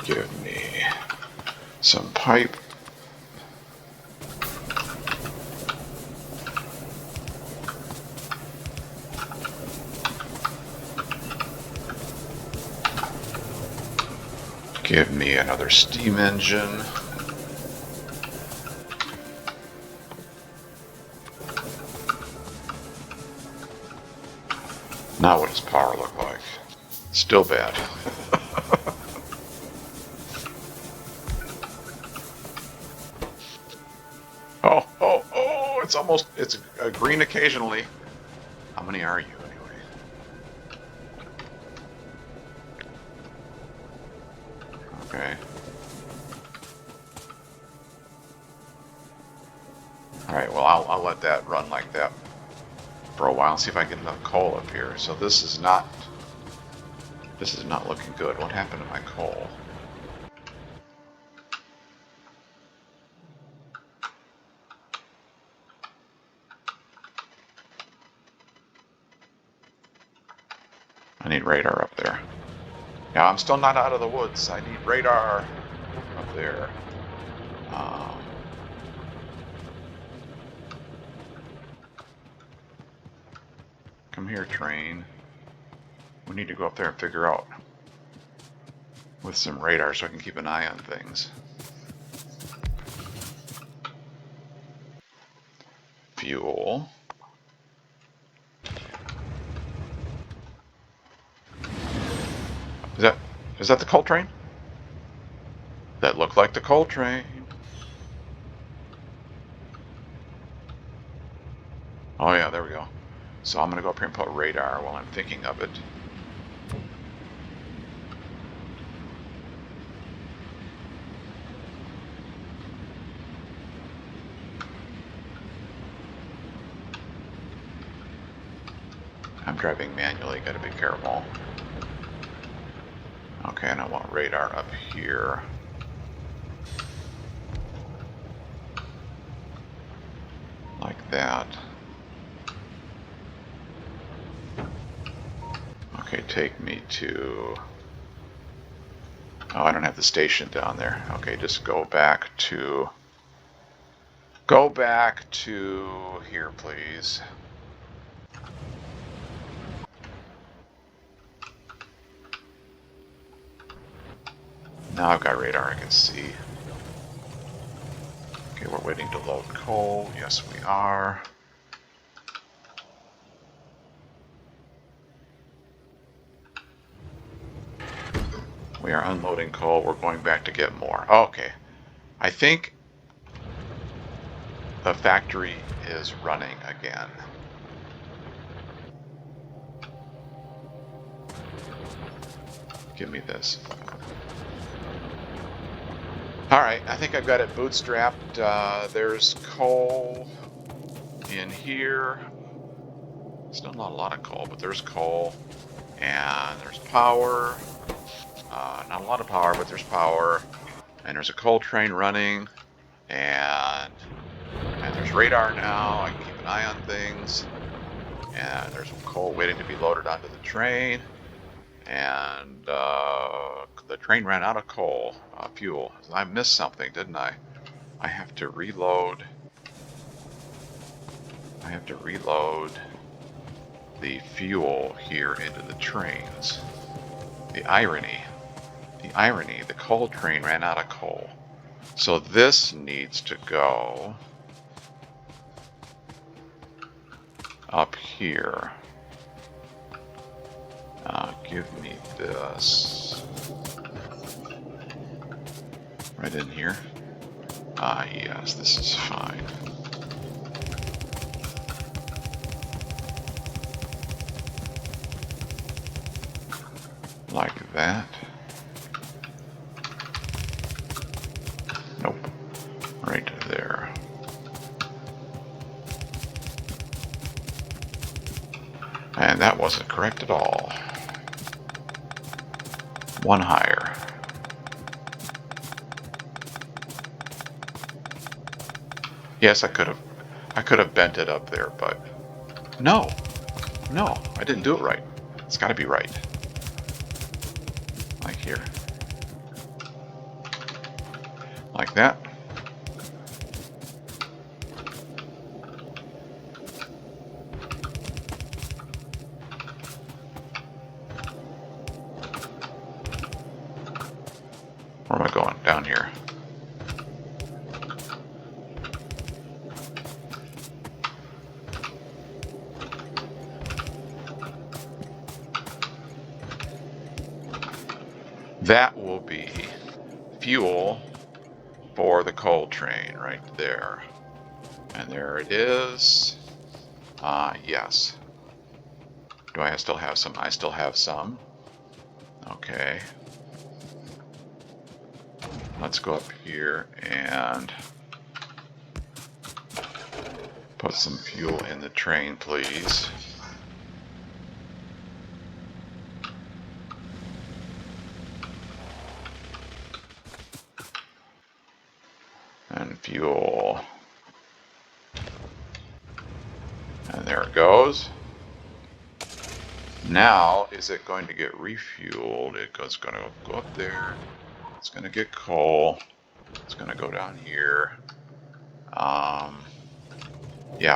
Give me some pipe. Give me another steam engine. Now what does power look like? Still bad. Oh, it's a green occasionally. How many are you anyway? Okay. Alright, well I'll let that run like that for a while and see if I can get enough coal up here. So this is not looking good. What happened to my coal? I need radar up there. Yeah, I'm still not out of the woods. I need radar up there. Come here, train. We need to go up there and figure out with some radar so I can keep an eye on things. Fuel. Is that the coal train? That looked like the coal train. Oh yeah, there we go. So I'm gonna go up here and put radar while I'm thinking of it. I'm driving manually, gotta be careful. Okay, and I want radar up here. Like that. Okay, take me to... Oh, I don't have the station down there. Okay, just go back to... Go back to here, please. Now I've got radar, I can see. Okay, we're waiting to load coal. Yes, we are. We are unloading coal. We're going back to get more. Okay. I think the factory is running again. Give me this. Alright, I think I've got it bootstrapped. There's coal in here. It's not a lot of coal, but there's coal. And there's power. Not a lot of power, but there's power. And there's a coal train running. And there's radar now. I can keep an eye on things. And there's some coal waiting to be loaded onto the train. and the train ran out of coal, fuel. I missed something, didn't I? I have to reload. I have to reload the fuel here into the trains. The irony, the coal train ran out of coal. So this needs to go up here. Give me this. Right in here. Yes, this is fine. Like that. Nope. Right there. And that wasn't correct at all. One higher. Yes, I could have bent it up there, but no, I didn't do it right. It's got to be right. Like here. Like that. Where am I going? Down here. That will be fuel for the coal train right there. And there it is. Yes. Do I still have some? I still have some. Okay. Let's go up here and put some fuel in the train, please. And fuel. And there it goes. Now, is it going to get refueled? It's going to go up there. It's going to get coal. It's going to go down here. Yeah,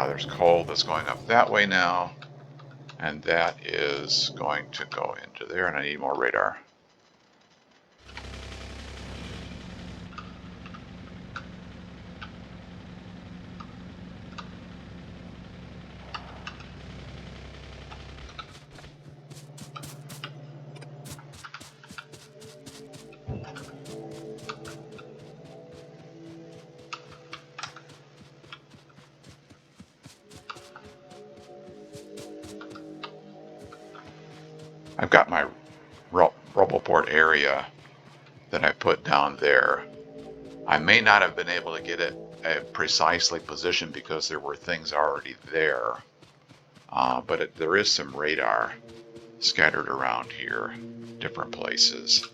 there's coal that's going up that way now. And that is going to go into there. And I need more radar. I've got my rubble board area that I put down there. I may not have been able to get it precisely positioned because there were things already there. But there is some radar scattered around here, different places.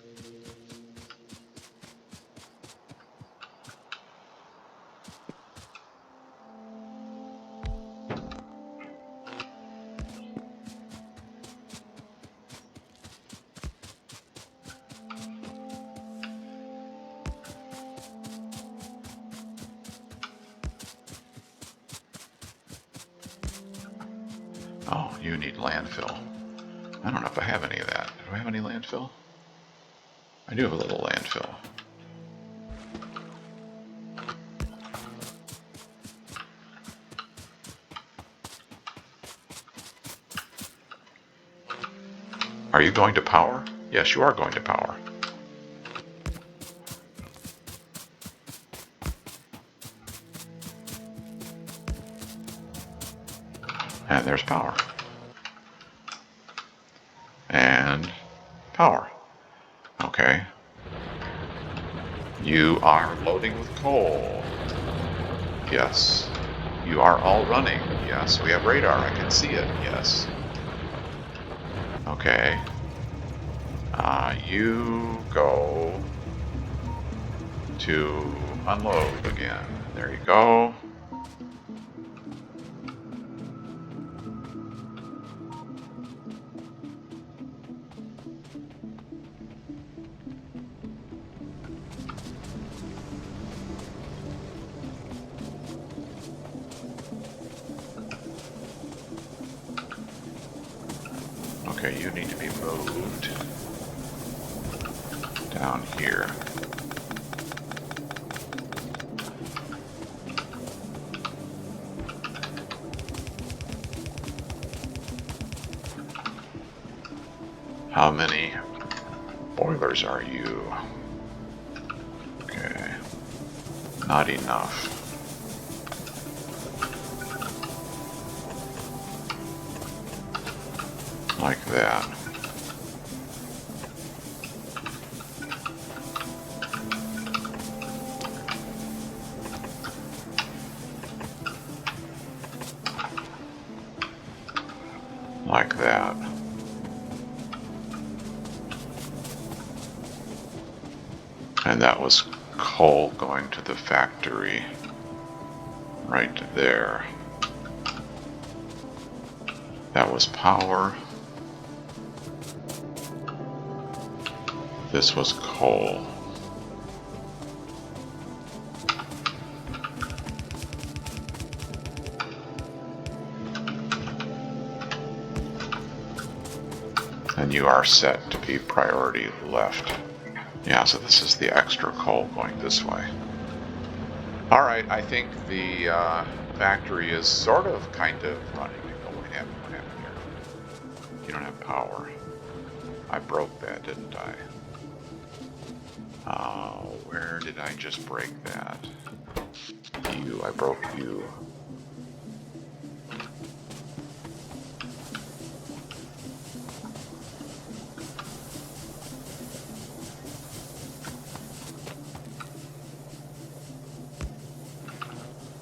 Oh, you need landfill. I don't know if I have any of that. Do I have any landfill? I do have a little landfill. Are you going to power? Yes, you are going to power. And there's power. And power. Okay. You are loading with coal. Yes. You are all running. Yes. We have radar. I can see it. Yes. Okay. You go to unload again. There you go. Okay, you need to be moved down here. How many boilers are you? Okay, not enough. Like that. Like that. And that was coal going to the factory right there. That was power. This was coal. And you are set to be priority left. Yeah, so this is the extra coal going this way. All right, I think the factory is sort of, kind of running. Oh, what happened? What happened here? You don't have power. I broke that, didn't I? Where did I just break that? You, I broke you.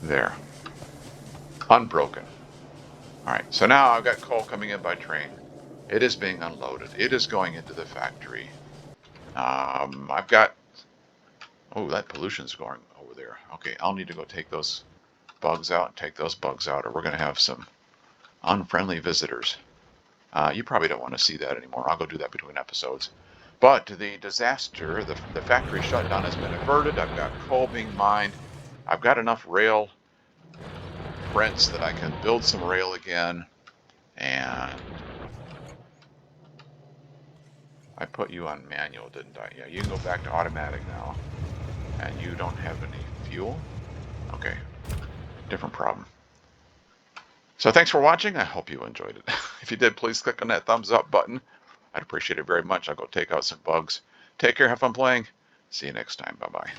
There. Unbroken. All right, so now I've got coal coming in by train. It is being unloaded. It is going into the factory. I've got... Oh, that pollution's going over there. Okay, I'll need to go take those bugs out and take those bugs out, or we're going to have some unfriendly visitors. You probably don't want to see that anymore. I'll go do that between episodes. But the disaster, the factory shutdown has been averted. I've got coal being mined. I've got enough rail prints that I can build some rail again. And I put you on manual, didn't I? Yeah, you can go back to automatic now. And you don't have any fuel? Okay, different problem. So thanks for watching. I hope you enjoyed it. If you did, please click on that thumbs up button. I'd appreciate it very much. I'll go take out some bugs. Take care. Have fun playing. See you next time. Bye-bye.